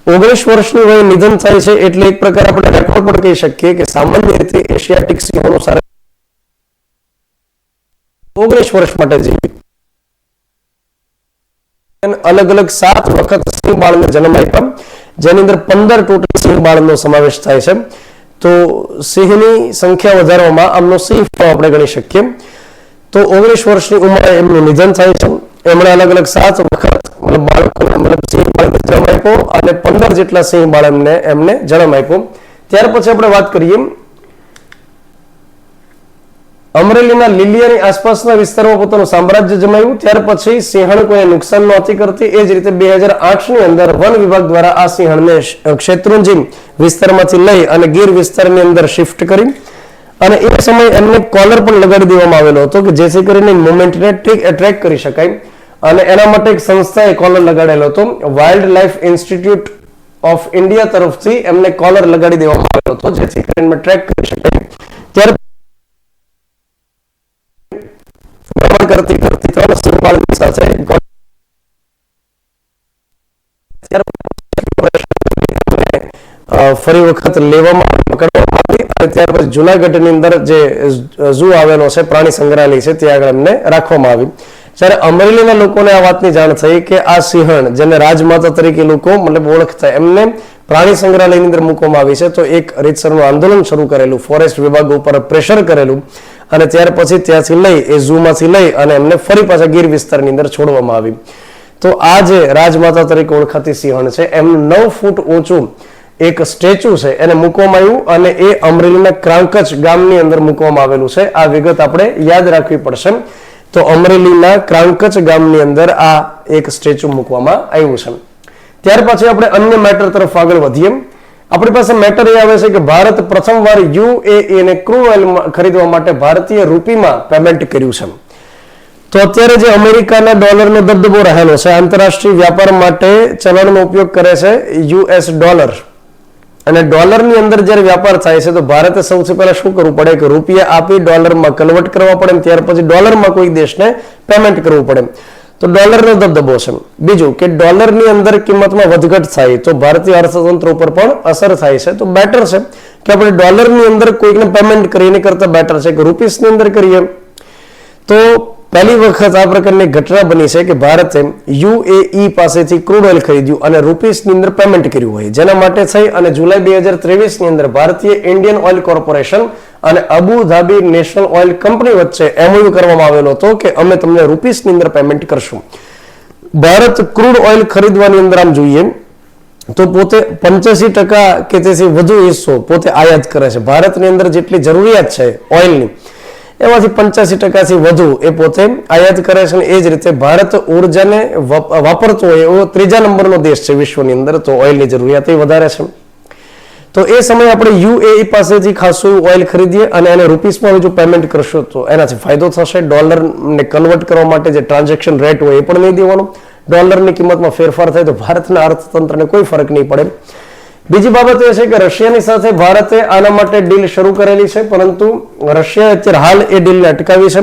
S1: 19 વર્ષની વયે નિધન થાય છે એટલે એક પ્રકાર આપણે રેકોર્ડ પણ કહી શકીએ કે સામાન્ય રીતે એશિયાટિક સિંહોનું 19 વર્ષ માટે જીવી. અલગ અલગ 7 વખત સિંહ બાળને જન્મ આપ્યા, જેની અંદર 15 ટોટલ સિંહ બાળનો સમાવેશ થાય છે. તો સિંહની સંખ્યા વધારવામાં આમનો સિંહ આપણે ગણી શકીએ. તો 19 વર્ષની ઉંમરે એમનું નિધન થાય છે. એમણે અલગ અલગ 7 વખત સિંહ બાળને જન્મ આપ્યો અને 15 જેટલા સિંહ બાળ એમને જન્મ આપ્યો. ત્યાર પછી આપણે વાત કરીએ અમરેલીના લીલિયાની આસપાસના વિસ્તારમાં પોતાનું સામ્રાજ્ય જમાવ્યું. ત્યાર પછી સિંહણ કોઈ નુકસાન નહોતી કરતી. એ જ રીતે 2008ની અંદર વન વિભાગ દ્વારા આ સિંહણને શેત્રુંજી વિસ્તારમાંથી લઈ અને ગીર વિસ્તારની અંદર શિફ્ટ કરી અને એ સમયે એમને કોલર પણ લગાડી દેવામાં આવેલો હતો કે જેથી કરીને મુવમેન્ટને ટ્રેક કરી શકાય અને એના માટે એક સંસ્થાએ કોલર લગાડેલો હતો. Wild life institute of India તરફથી એમને કોલર લગાડી દેવામાં આવેલો હતો જેથી કરીને ટ્રેક કરી શકાય. ત્યારે કરતી 3 સિંહ બાળની સાથે ફરી વખત લેવામાં પકડવામાં આવી અને ત્યાર પછી જુનાગઢની અંદર જે ઝૂ આવેલો છે, પ્રાણી સંગ્રહાલય છે, ત્યાં આગળ એમને રાખવામાં આવી. જ્યારે અમરેલીના લોકોને આ વાતની જાણ થઈ કે આ સિંહણ જેને રાજમાતા તરીકે લોકો મતલબ ઓળખતા એમને પ્રાણી સંગ્રહાલયની અંદર મૂકવામાં આવી છે, તો એક રીતસરનું આંદોલન શરૂ કરેલું, ફોરેસ્ટ વિભાગ ઉપર પ્રેશર કરેલું અને ત્યાર પછી ત્યાંથી લઈ એ ઝૂમાંથી લઈ અને એમને ફરી પાછા ગીર વિસ્તારની અંદર છોડવામાં આવી. તો આ જે રાજમાતા તરીકે ઓળખાતી સિંહણ છે એમનું 9 ફૂટ ઊંચું એક સ્ટેચ્યુ છે એને મૂકવામાં આવ્યું અને એ અમરેલીના ક્રાંકચ ગામની અંદર મૂકવામાં આવેલું છે. આ વિગત આપણે યાદ રાખવી પડશે. તો અમરેલીના ક્રાંકચ ગામની અંદર આ એક સ્ટેચ્યુ મૂકવામાં આવ્યું છે. ત્યાર પછી આપણે અન્ય મેટર તરફ આગળ વધીએ. આપણી પાસે મેટર એ આવે છે કે ભારત પ્રથમવાર UAE ને ક્રૂડ ઓઇલ ખરીદવા માટે ભારતીય રૂપીમાં પેમેન્ટ કર્યું છે. તો અત્યારે જે અમેરિકાના ડોલરનો દબદબો રહેલો છે, આંતરરાષ્ટ્રીય વ્યાપાર માટે ચલણનો ઉપયોગ કરે છે US ડોલર અને ડોલરની અંદર જ્યારે વ્યાપાર થાય છે તો ભારતે સૌથી પહેલા શું કરવું પડે કે રૂપિયા આપી ડોલરમાં કન્વર્ટ કરવા પડે, ત્યાર પછી ડોલરમાં કોઈ દેશને પેમેન્ટ કરવું પડે. તો ડોલરનો દબદબો છે. બીજું કે ડોલરની અંદર કિંમતમાં વધઘટ થાય તો ભારતીય અર્થતંત્ર ઉપર પણ અસર થાય છે. તો બેટર છે કે આપણે ડોલરની અંદર કોઈકને પેમેન્ટ કરીને કરતા બેટર છે કે રૂપીસની અંદર કરીએ. તો પહેલી વખત આ પ્રકારની ઘટના બની છે કે ભારતે UAE પાસેથી ક્રૂડ ઓઇલ ખરીદ્યું અને રૂપીસની અંદર પેમેન્ટ કર્યું હોય, જેના માટે થઈ અને જુલાઈ 2023ની અંદર ભારતીય ઇન્ડિયન ઓઇલ કોર્પોરેશન અને Abu Dhabi national oil company વચ્ચે MOU કરવામાં આવેલો હતો કે અમે તમને રૂપીસની અંદર પેમેન્ટ કરશું. ભારત ક્રૂડ ઓઇલ ખરીદવાની અંદર આમ જોઈએ તો પોતે 85% કે તેથી વધુ હિસ્સો પોતે આયાત કરે છે. ભારતની અંદર જેટલી જરૂરિયાત છે ઓઇલની એમાંથી 85%થી વધુ એ પોતે આયાત કરે છે. એ જ રીતે ભારત ઉર્જાને વાપરતો હોય એવો 3જા નંબરનો દેશ છે વિશ્વની અંદર. તો ઓઇલની જરૂરિયાત એ વધારે છે. તો એ સમયે આપણે UAE પાસેથી ખાસું ઓઇલ ખરીદીએ અને એને રૂપીસમાં જો પેમેન્ટ કરશો તો એનાથી ફાયદો થશે. ડોલરને કન્વર્ટ કરવા માટે જે ટ્રાન્ઝેક્શન રેટ હોય એ પણ નહીં દેવાનો. ડોલરની કિંમતમાં ફેરફાર થાય તો ભારતના અર્થતંત્રને કોઈ ફરક નહીં પડે. બીજી બાબત એ છે કે રશિયાની સાથે ભારતે આના માટે ડીલ શરૂ કરેલી છે, પરંતુ રશિયાએ અત્યારે હાલ એ ડીલને અટકાવી છે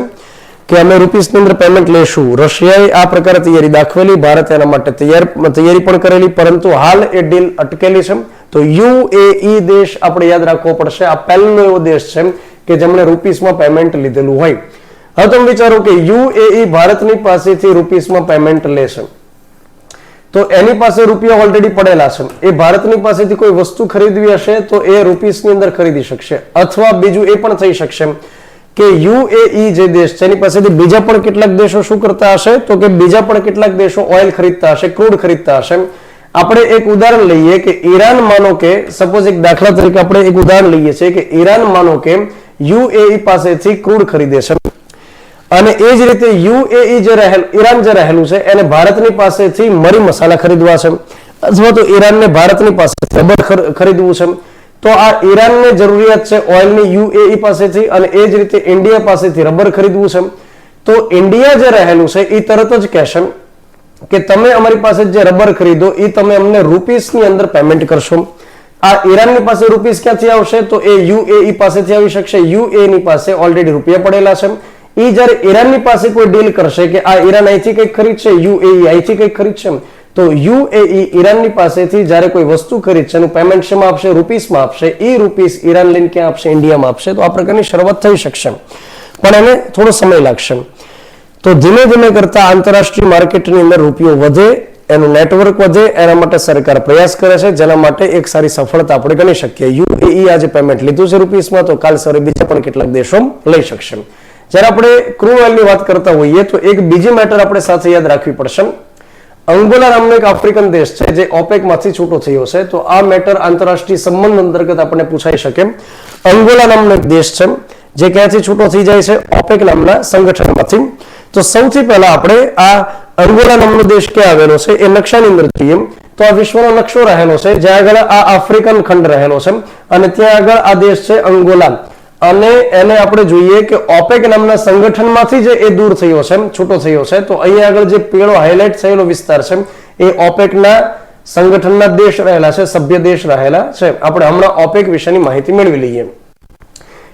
S1: કે અમે રૂપીસની અંદર પેમેન્ટ લેશું. રશિયાએ આ પ્રકારે તૈયારી દાખવેલી, ભારતે એના માટે તૈયારી પણ કરેલી, પરંતુ હાલ એ ડીલ અટકેલી છે. તો UAE દેશ આપણે યાદ રાખવો પડશે. આ પહેલો એવો દેશ છે કે જેમણે રૂપીસમાં પેમેન્ટ લીધેલું હોય. હવે તમે વિચારો કે UAE ભારતની પાસેથી રૂપીસમાં પેમેન્ટ લેશે તો એની પાસે રૂપિયા ઓલરેડી પડેલા છે. એ ભારતની પાસેથી કોઈ વસ્તુ ખરીદવી હશે તો એ રૂપીસની અંદર ખરીદી શકશે. અથવા બીજું એ પણ થઈ શકશે કે UAE જે દેશ છે એની પાસેથી બીજા પણ કેટલાક દેશો શું કરતા હશે તો કે બીજા પણ કેટલાક દેશો ઓઇલ ખરીદતા હશે, ક્રૂડ ખરીદતા હશે. આપણે એક ઉદાહરણ લઈએ કે ઈરાન, માનો કે સપોઝ એક દાખલા તરીકે આપણે એક ઉદાહરણ લઈએ છીએ કે ઈરાન માનો કે UAE પાસેથી ક્રૂડ ખરીદે છે અને એ જ રીતે ઈરાન જે રહેલું છે એને ભારતની પાસેથી મરી મસાલા ખરીદવા છે અથવા તો ઈરાનને ભારતની પાસેથી રબર ખરીદવું છે. તો આ ઈરાનને જરૂરિયાત છે ઓઇલની UAE પાસેથી અને એ જ રીતે ઇન્ડિયા પાસેથી રબર ખરીદવું છે. તો ઇન્ડિયા જે રહેલું છે એ તરત જ કહેશે કે તમે અમારી પાસે જે રબર ખરીદો એ તમે અમને રૂપીસની અંદર પેમેન્ટ કરશો. આ ઈરાનની પાસે રૂપીસ ક્યાંથી આવશે તો એ UAE પાસેથી આવી શકશે. UAE ની પાસે ઓલરેડી રૂપિયા પડેલા છે. એ જ્યારે ઈરાનની પાસે કોઈ ડીલ કરશે કે આ ઈરાન અહીંથી કંઈક ખરીદશે, UAE અહીંથી કંઈક ખરીદશે, તો યુએઈ ઈરાનની પાસેથી જ્યારે કોઈ વસ્તુ ખરીદ છે એનું પેમેન્ટ શેમાં આપશે? રૂપીસમાં આપશે. એ રૂપીસ ઈરાન લઈને ક્યાં આપશે? ઇન્ડિયામાં આપશે. તો આ પ્રકારની શરૂઆત થઈ શકશે, પણ એને થોડો સમય લાગશે. તો ધીમે ધીમે કરતા આંતરરાષ્ટ્રીય માર્કેટની અંદર રૂપિયો વધે, એનું નેટવર્ક વધે, એના માટે સરકાર પ્રયાસ કરે છે, જેના માટે એક સારી સફળતા આપણે ગણી શકીએ. યુએઈ આજે પેમેન્ટ લીધું છે રૂપીસમાં, તો કાલ સવારે બીજા પણ કેટલાક દેશો લઈ શકશે. જ્યારે આપણે ક્રૂડ ઓઇલની વાત કરતા હોઈએ તો એક બીજી મેટર આપણે સાથે યાદ રાખવી પડશે. અંગોલા નામનો એક આફ્રિકન દેશ છે જે ઓપેક માંથી છૂટો થયો છે. તો આ મેટર આંતરરાષ્ટ્રીય સંબંધ અંતર્ગત આપણને પૂછાઈ શકે. અંગોલા નામનો એક દેશ છે જે ક્યાંથી છૂટો થઈ જાય છે? ઓપેક નામના સંગઠનમાંથી. તો સૌથી પહેલા આપણે આ અંગોલા નામનો દેશ ક્યાં આવેલો છે એ નકશાની અંદર જોઈએ તો આ વિશ્વનો નકશો રહેલો છે, જ્યાં આગળ આ આફ્રિકન ખંડ રહેલો છે અને ત્યાં આગળ આ દેશ છે અંગોલા. અને એને આપણે જોઈએ કે ઓપેક નામના સંગઠનમાંથી જે એ દૂર થયો છે, છૂટો થયો છે. તો અહીંયા આગળ જે પીળો હાઇલાઇટ થયેલો વિસ્તાર છે એ ઓપેકના સંગઠનના દેશ રહેલા છે, સભ્ય દેશ રહેલા છે. આપણે હમણાં ઓપેક વિશેની માહિતી મેળવી લઈએ.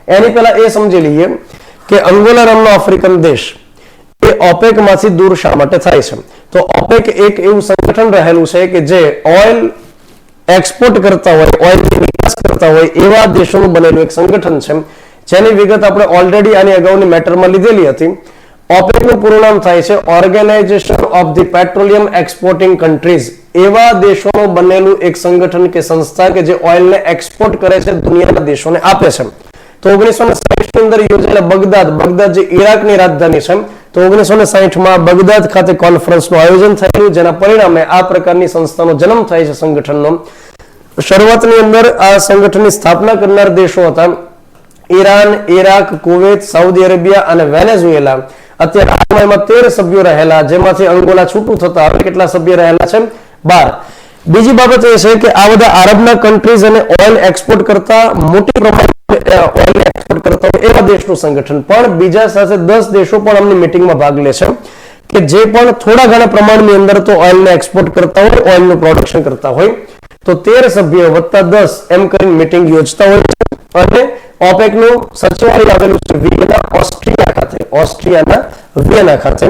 S1: એની પહેલા એ સમજી લઈએ કે અંગોલા નામનો આફ્રિકન દેશ એ ઓપેક માંથી દૂર શા માટે થાય છે? તો ઓપેક એક એવું સંગઠન રહેલું છે કે જે ઓઇલ એક્સપોર્ટ કરતા હોય, ઓઇલની નિકાસ કરતા હોય એવા દેશોનું બનેલું એક સંગઠન છે, જેની વિગત આપણે ઓલરેડી આની અગાઉની મેટરમાં લીધેલી હતી. ઓપેકનું પૂરું નામ થાય છે Organization of the Petroleum Exporting Countries. એવા દેશોનું બનેલું એક સંગઠન કે સંસ્થા કે જે ઓઇલને એક્સપોર્ટ કરે છે, દુનિયાના દેશોને આપે છે. તો 1960 ની અંદર યોજાયેલા બગદાદ જે ઈરાકની રાજધાની છે, તો 1960 બગદાદ ખાતે કોન્ફરન્સનું આયોજન થયેલું, જેના પરિણામે આ પ્રકારની સંસ્થાનો જન્મ થાય છે સંગઠનનો. શરૂઆતની અંદર આ સંગઠનની સ્થાપના કરનાર દેશો હતા Iran, Iraq, Kuwait, Saudi Arabia અને વેનેઝુએલા. અત્યારે હાલમાં 13 સભ્યો રહેલા, જેમાંથી અંગોલા છૂટું થતા હવે કેટલા સભ્ય રહેલા છે? 12. બીજી બાબત એ છે કે આ બધા આરબના કન્ટ્રીઝ અને ઓઇલ એક્સપોર્ટ કરતા મોટી પ્રમાણમાં ઓઇલ એક્સપોર્ટ કરતા હોય એવા દેશનું સંગઠન, પણ બીજા સાથે 10 દેશો પણ આમની મીટિંગમાં ભાગ લે છે કે જે પણ થોડા ઘણા પ્રમાણની અંદર તો ઓઇલને એક્સપોર્ટ કરતા હોય, ઓઇલનું પ્રોડક્શન કરતા હોય. તો 13 સભ્યો વત્તા 10 એમ કરીને મીટિંગ યોજતા હોય છે. અને ઓપેકનું સચિવાલય આવેલું છે વિયેના, ઓસ્ટ્રિયા ખાતે, ઓસ્ટ્રિયાના વિયેના ખાતે.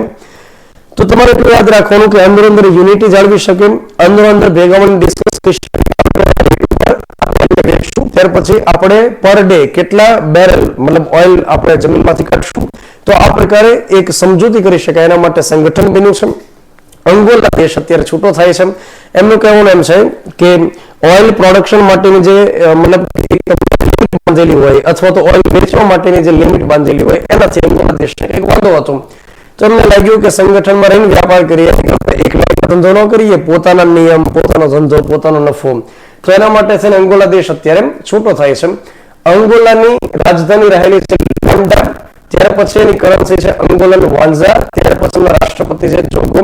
S1: તો તમારે એટલું યાદ રાખવાનું કે અંદર અંદર યુનિટી જાળવી શકે, અંદર અંદર ભેગા મળીને ડિસ્કસ કરી ત્યાર પછી આપણે પર ડે કેટલા બેરલ મતલબ ઓઇલ આપણે જમીનમાંથી કાઢશું, તો આ પ્રકારે એક સમજૂતી કરી શકાય એના માટે સંગઠન બન્યું છે. અંગોલા દેશ અત્યારે છૂટો થાય છે. એમનું કહેવાનું એમ છે કે ઓઇલ પ્રોડક્શન માટેની જે મતલબ બાંધેલી હોય અથવા તો ઓઇલ વેચવા માટેની જે લિમિટ બાંધેલી હોય એનાથી અંગોલા દેશને એક વાંધો હતો. તો એમને લાગ્યું કે સંગઠનમાં રહીને વ્યાપાર કરીએ, એકલા ધંધો ન કરીએ, પોતાના નિયમ, પોતાનો ધંધો, પોતાનો નફો. તો એના માટે છે ને અંગોલા દેશ અત્યારે છૂટો થાય છે. અંગોલાની રાજધાની રહેલી છે લુઆન્ડા, ત્યાર પછી એની કરન્સી છે અંગોલન વાન્ઝા, ત્યાર પછી એમના રાષ્ટ્રપતિ છે જોગો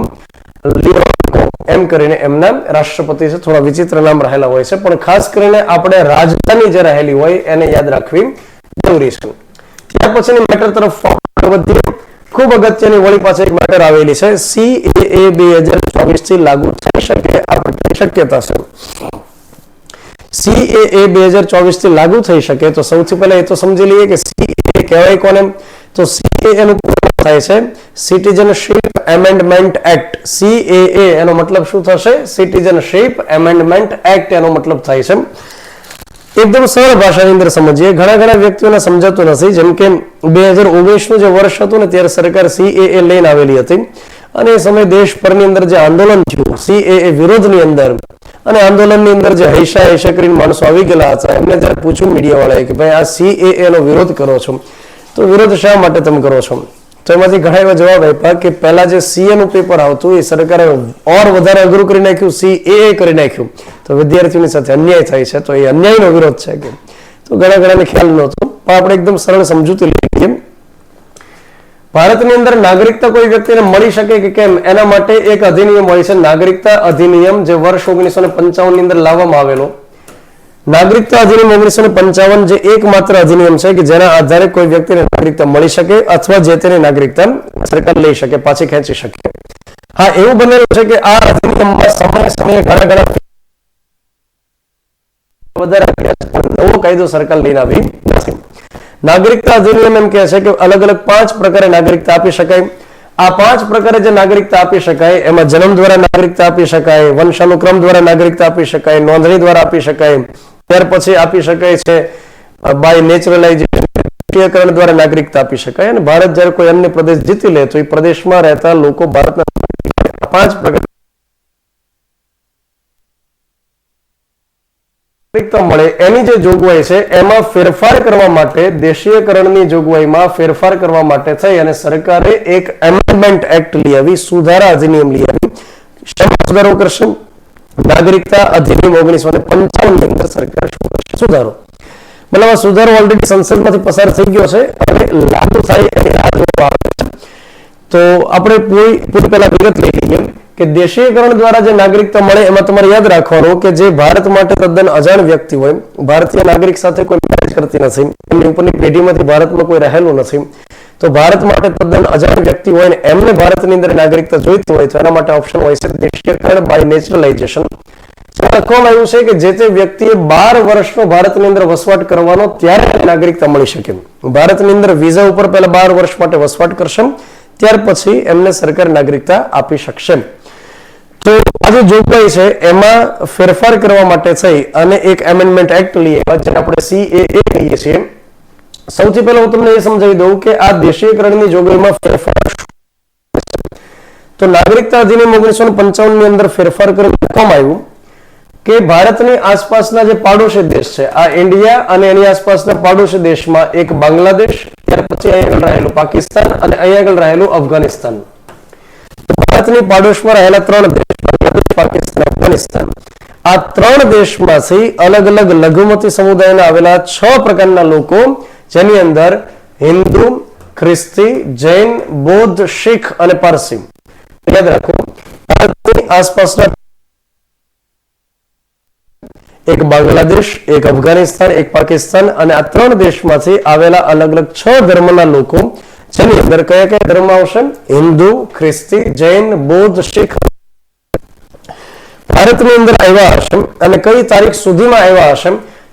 S1: લિરોન્કો, એમ કરીને એમના રાષ્ટ્રપતિ છે. થોડા વિચિત્ર નામ રહેલા હોય છે, પણ ખાસ કરીને આપણે રાજધાની જે રહેલી હોય એને યાદ રાખવી જરૂરી છે. ત્યાર પછીની મેટર તરફ વધીએ. ખૂબ અગત્યની વળી પાસે એક મેટર આવેલી છે, CAA 2024 થી લાગુ થઈ શકે આ પ્રકારની શક્યતા છે. CAA 2024 થી લાગુ થઈ શકે તો સૌથી પહેલા એ તો સમજી લઈએ કે CAA કહેવાય કોને? તો CAA નું પૂરું થાય છે સિટીઝનશીપ એમેન્ડમેન્ટ એક્ટ. CAA એનો મતલબ શું થશે? સિટીઝનશીપ એમેન્ડમેન્ટ એક્ટ એનો મતલબ થાય છે. એકદમ સરળ ભાષાની અંદર સમજીએ. ઘણા વ્યક્તિઓને સમજાતું નથી. જેમ કે 2019 નું જે વર્ષ હતું ને ત્યારે સરકાર CAA લઈને આવેલી હતી અને એ સમયે દેશભરની અંદર જે આંદોલન થયું CAA વિરોધની અંદર, અને આંદોલનની અંદર જે હૈશા કરીને માણસો આવી ગયેલા હતા, એમને જયારે પૂછ્યું મીડિયા વાળાએ કે ભાઈ આ CAA નો વિરોધ કરો છો, તો વિરોધ શા માટે તમે કરો છો? તો એમાંથી ઘણા એવા જવાબ આપ્યા કે પહેલા જે CA નું પેપર આવતું એ સરકારે ઓર વધારે અઘરું કરી નાખ્યું, CAA કરી નાખ્યું, તો વિદ્યાર્થીઓની સાથે અન્યાય થાય છે, તો એ અન્યાયનો વિરોધ છે કે. તો ઘણાને ખ્યાલ નહોતો, પણ આપણે એકદમ સરળ સમજૂતી લઈએ. ભારતની અંદર નાગરિકતા કોઈ વ્યક્તિને મળી શકે કે કેમ, એના માટે એક અધિનિયમ હોય છે, નાગરિકતા અધિનિયમ, જે વર્ષ 1955 ની અંદર લાવવામાં આવેલો. નાગરિકતા અધિનિયમ 1955 જે એકમાત્ર અધિનિયમ છે કે જેના આધારે કોઈ વ્યક્તિને નાગરિકતા મળી શકે અથવા જે તેની નાગરિકતા સરકાર લઈ શકે, પાછી ખેંચી શકે. હા, એવું બનેલું છે કે આ અધિનિયમમાં સમયે ઘણા વધારે નવો કાયદો સરકાર લઈને આવી નથી. નાગરિકતા અધિનિયમ એમ કહે છે કે અલગ અલગ 5 પ્રકારે નાગરિકતા આપી શકાય. આ 5 પ્રકારે જે નાગરિકતા આપી શકાય એમાં જન્મ દ્વારા નાગરિકતા આપી શકાય, વંશાનુક્રમ દ્વારા નાગરિકતા આપી શકાય, નોંધણી દ્વારા આપી શકાય, ત્યાર પછી આપી શકાય છે બાય નેચરલાઇઝેશન દ્વારા નાગરિકતા આપી શકાય. અને ભારત જ્યારે કોઈ અન્ય પ્રદેશ જીતી લે તો એ પ્રદેશમાં રહેતા લોકો ભારતના 5 પ્રકાર મળે એની જે જોગવાઈ છે એમાં ફેરફાર કરવા માટે, દેશીયકરણની જોગવાઈમાં ફેરફાર કરવા માટે થઈ અને સરકારે એક એમેન્ડમેન્ટ એક્ટ લઈ આવી, સુધારા અધિનિયમ લઈ આવી. શેમાં સુધારો કરશે? નાગરિકતા અધિનિયમ 1955 ની અંદર સરકાર શું કરશે? સુધારો. મતલબ આ સુધારો ઓલરેડી સંસદમાંથી પસાર થઈ ગયો છે અને લાગુ થાય એની રાહ જોવામાં આવે છે. તો આપણે પૂરી પહેલા વિગત લઈ લઈએ કે દેશીયકરણ દ્વારા જે નાગરિકતા મળે એમાં તમારે યાદ રાખવાનું કે જે ભારત માટે તદ્દન અજાણ વ્યક્તિ હોય, ભારતીય નાગરિક સાથે કોઈ મેરેજ કરતી નથી, એમની ઉપરની પેઢીમાંથી ભારતમાં કોઈ રહેલું નથી, તો ભારત માટે તદ્દન અજાણ વ્યક્તિ હોય ને એમને ભારતની અંદર નાગરિકતા જોઈતી હોય તો એના માટે ઓપ્શન હોય છે દેશીયકરણ બાય નેચરલાઇઝેશન. લખવામાં આવ્યું છે કે જે તે વ્યક્તિએ 12 વર્ષનો ભારતની અંદર વસવાટ કરવાનો ત્યારે નાગરિકતા મળી શકે. ભારતની અંદર વિઝા ઉપર પહેલા 12 વર્ષ માટે વસવાટ કરશે, ત્યાર પછી એમને સરકાર નાગરિકતા આપી શકશે. તો આ જે જોગવાઈ છે એમાં ફેરફાર કરવા માટે થઈ અને એક એમેન્ડમેન્ટ એક્ટ લઈએ જેને આપણે CAA કહીએ છીએ. સૌથી પહેલા હું તમને એ સમજાવી દઉં કે આ દેશીયકરણની જોગવાઈમાં ફેરફાર. તો નાગરિકતા અધિનિયમ 1955 ની અંદર ફેરફાર કરી નાખવામાં આવ્યું કે ભારતની આસપાસના જે પાડોશી દેશ છે, આ ઇન્ડિયા અને એની આસપાસના પાડોશી દેશમાં એક બાંગ્લાદેશ, ત્યાર પછી અહીંયા આગળ રહેલું પાકિસ્તાન અને અહીંયા આગળ રહેલું અફઘાનિસ્તાન. ભારતની પાડોશમાં રહેલા 3 દેશ, બાંગ્લાદેશ, પાકિસ્તાન, અફઘાનિસ્તાન, આ 3 દેશમાંથી અલગ અલગ લઘુમતી સમુદાયના આવેલા 6 પ્રકારના લોકો, જેની અંદર હિન્દુ, ખ્રિસ્તી, જૈન, બૌદ્ધ, શીખ અને પારસી. યાદ રાખો, ભારતની આસપાસના એક બાંગ્લાદેશ, એક અફઘાનિસ્તાન, એક પાકિસ્તાન અને આ 3 દેશમાંથી આવેલા અલગ અલગ 6 ધર્મના લોકો, જેની અંદર કયા કયા ધર્મ આવશે? હિન્દુ, ખ્રિસ્તી, જૈન, બૌદ્ધ, શીખ ભારતની અંદર આવ્યા હશે. અને કઈ તારીખ સુધીમાં આવ્યા હશે?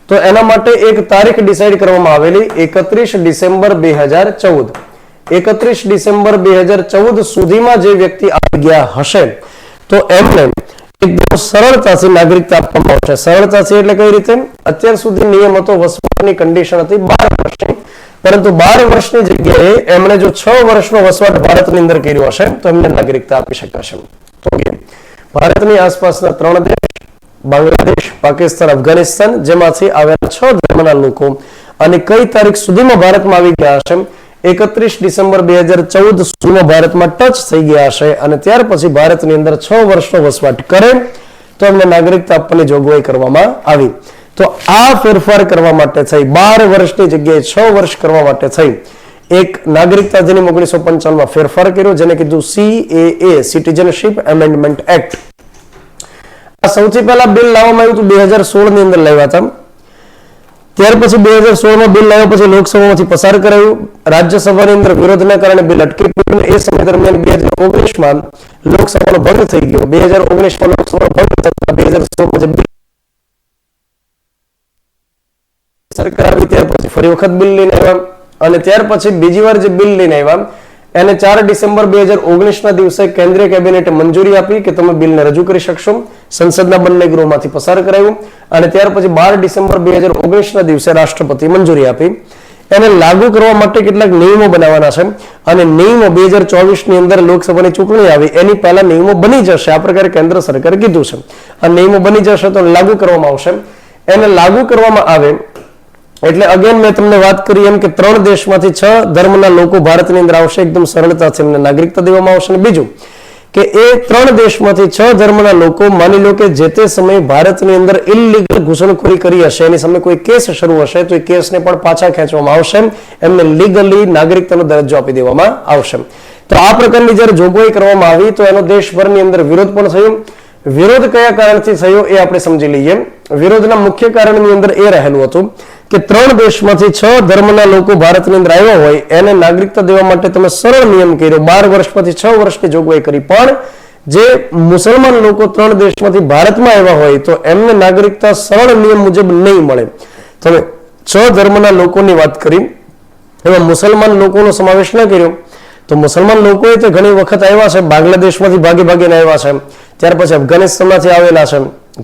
S1: તો એના માટે એક તારીખ ડિસાઈડ કરવામાં આવેલી 31 ડિસેમ્બર 2014. 31 ડિસેમ્બર 2014 સુધીમાં જે વ્યક્તિ આવી ગયા હશે તો એમને એકદમ સરળતાથી નાગરિકતા આપવામાં આવશે. સરળતાથી એટલે કઈ રીતે? અત્યાર સુધી નિયમ હતો, વસવાટની કન્ડિશન હતી 12 વર્ષની, પરંતુ 12 વર્ષની જગ્યાએ એમણે જો 6 વર્ષનો વસવાટ ભારતની અંદર કર્યો હશે તો એમને નાગરિકતા આપી શકાશે. તો ભારતની આસપાસના 3 દેશ, બાંગ્લાદેશ, પાકિસ્તાન, અફઘાનિસ્તાન, જેમાંથી આવેલા 6 ધર્મના લોકો અને કઈ તારીખ સુધીમાં ભારતમાં આવી ગયા હશે? 31 ડિસેમ્બર 2014 સુધીમાં ભારતમાં ટચ થઈ ગયા હશે અને ત્યાર પછી ભારતની અંદર 6 વર્ષનો વસવાટ કરે તો એમને નાગરિકતા આપવાની જોગવાઈ કરવામાં આવી. તો આ ફેરફાર કરવા માટે થઈ 12 વર્ષની જગ્યાએ 6 વર્ષ કરવા માટે થઈ એક નાગરિકતા અધિનિયમ 1955 માં ફેરફાર કર્યો, જેને કીધું CAA, સિટીઝનશીપ એમેન્ડમેન્ટ એક્ટ. આ સૌથી પહેલા બિલ લાવવામાં આવ્યું હતું 2016 ની અંદર લાવ્યા હતા. ત્યાર પછી 2016 માં બિલ લાવ્યા પછી લોકસભામાંથી પસાર કરાયું. રાજ્યસભાની અંદર વિરોધના કારણે બિલ અટકી પડ્યું. એ સમય દરમિયાન 2019 માં લોકસભાનો ભંગ થઈ ગયો. 2019 માં લોકસભાનો ભંગ થતા 2016 માં સરકાર આવી ત્યાર પછી ફરી વખત બિલ લઈને આવ્યા અને ત્યાર પછી બીજી વાર જે બિલ લઈને આવ્યા એને 4 ડિસેમ્બર 2019 ના દિવસે કેન્દ્રીય કેબિનેટે મંજૂરી આપી કે તમે બિલને રજૂ કરી શકશો. સંસદના બંને ગૃહમાંથી પસાર કરાયું અને ત્યાર પછી 12 ડિસેમ્બર 2019 ના દિવસે રાષ્ટ્રપતિ મંજૂરી આપી. એને લાગુ કરવા માટે કેટલાક નિયમો બનાવવાના છે અને નિયમો 2024 ની અંદર લોકસભાની ચૂંટણી આવી એની પહેલા નિયમો બની જશે. આ પ્રકારે કેન્દ્ર સરકારે કીધું છે. આ નિયમો બની જશે તો લાગુ કરવામાં આવશે. એને લાગુ કરવામાં આવે એટલે અગેન મેં તમને વાત કરી એમ કે 3 દેશમાંથી 6 ધર્મના લોકો ભારતની અંદર આવશે, એકદમ સરળતાથી એમને નાગરિકતા દેવામાં આવશે. અને બીજું કે એ 3 દેશમાંથી 6 ધર્મના લોકો માની લો કે જે તે સમયે ભારતની અંદર ઇલીગલ ઘૂસણખોરી કરી હશે, એની સામે કોઈ કેસ શરૂ હશે તો એ કેસને પણ પાછા ખેંચવામાં આવશે, એમને લીગલી નાગરિકતાનો દરજ્જો આપી દેવામાં આવશે. તો આ પ્રકારની જ્યારે જોગવાઈ કરવામાં આવી તો એનો દેશભરની અંદર વિરોધ પણ થયો. વિરોધ કયા કારણથી થયો એ આપણે સમજી લઈએ. વિરોધના મુખ્ય કારણની અંદર એ રહેલું હતું કે 3 દેશમાંથી 6 ધર્મના લોકો ભારતની અંદર આવ્યા હોય એને નાગરિકતા દેવા માટે તમે સરળ નિયમ કર્યો, 12 વર્ષમાંથી 6 વર્ષની જોગવાઈ કરી. પણ જે મુસલમાન લોકો 3 દેશમાંથી ભારતમાં આવ્યા હોય તો એમને નાગરિકતા સરળ નિયમ મુજબ નહીં મળે. તમે 6 ધર્મના લોકોની વાત કરી, એમાં મુસલમાન લોકોનો સમાવેશ ન કર્યો તો મુસલમાન લોકોએ તે ઘણી વખત આવ્યા છે, બાંગ્લાદેશમાંથી ભાગી ભાગીને આવ્યા છે, ત્યાર પછી અફઘાનિસ્તાનમાંથી આવેલા છે,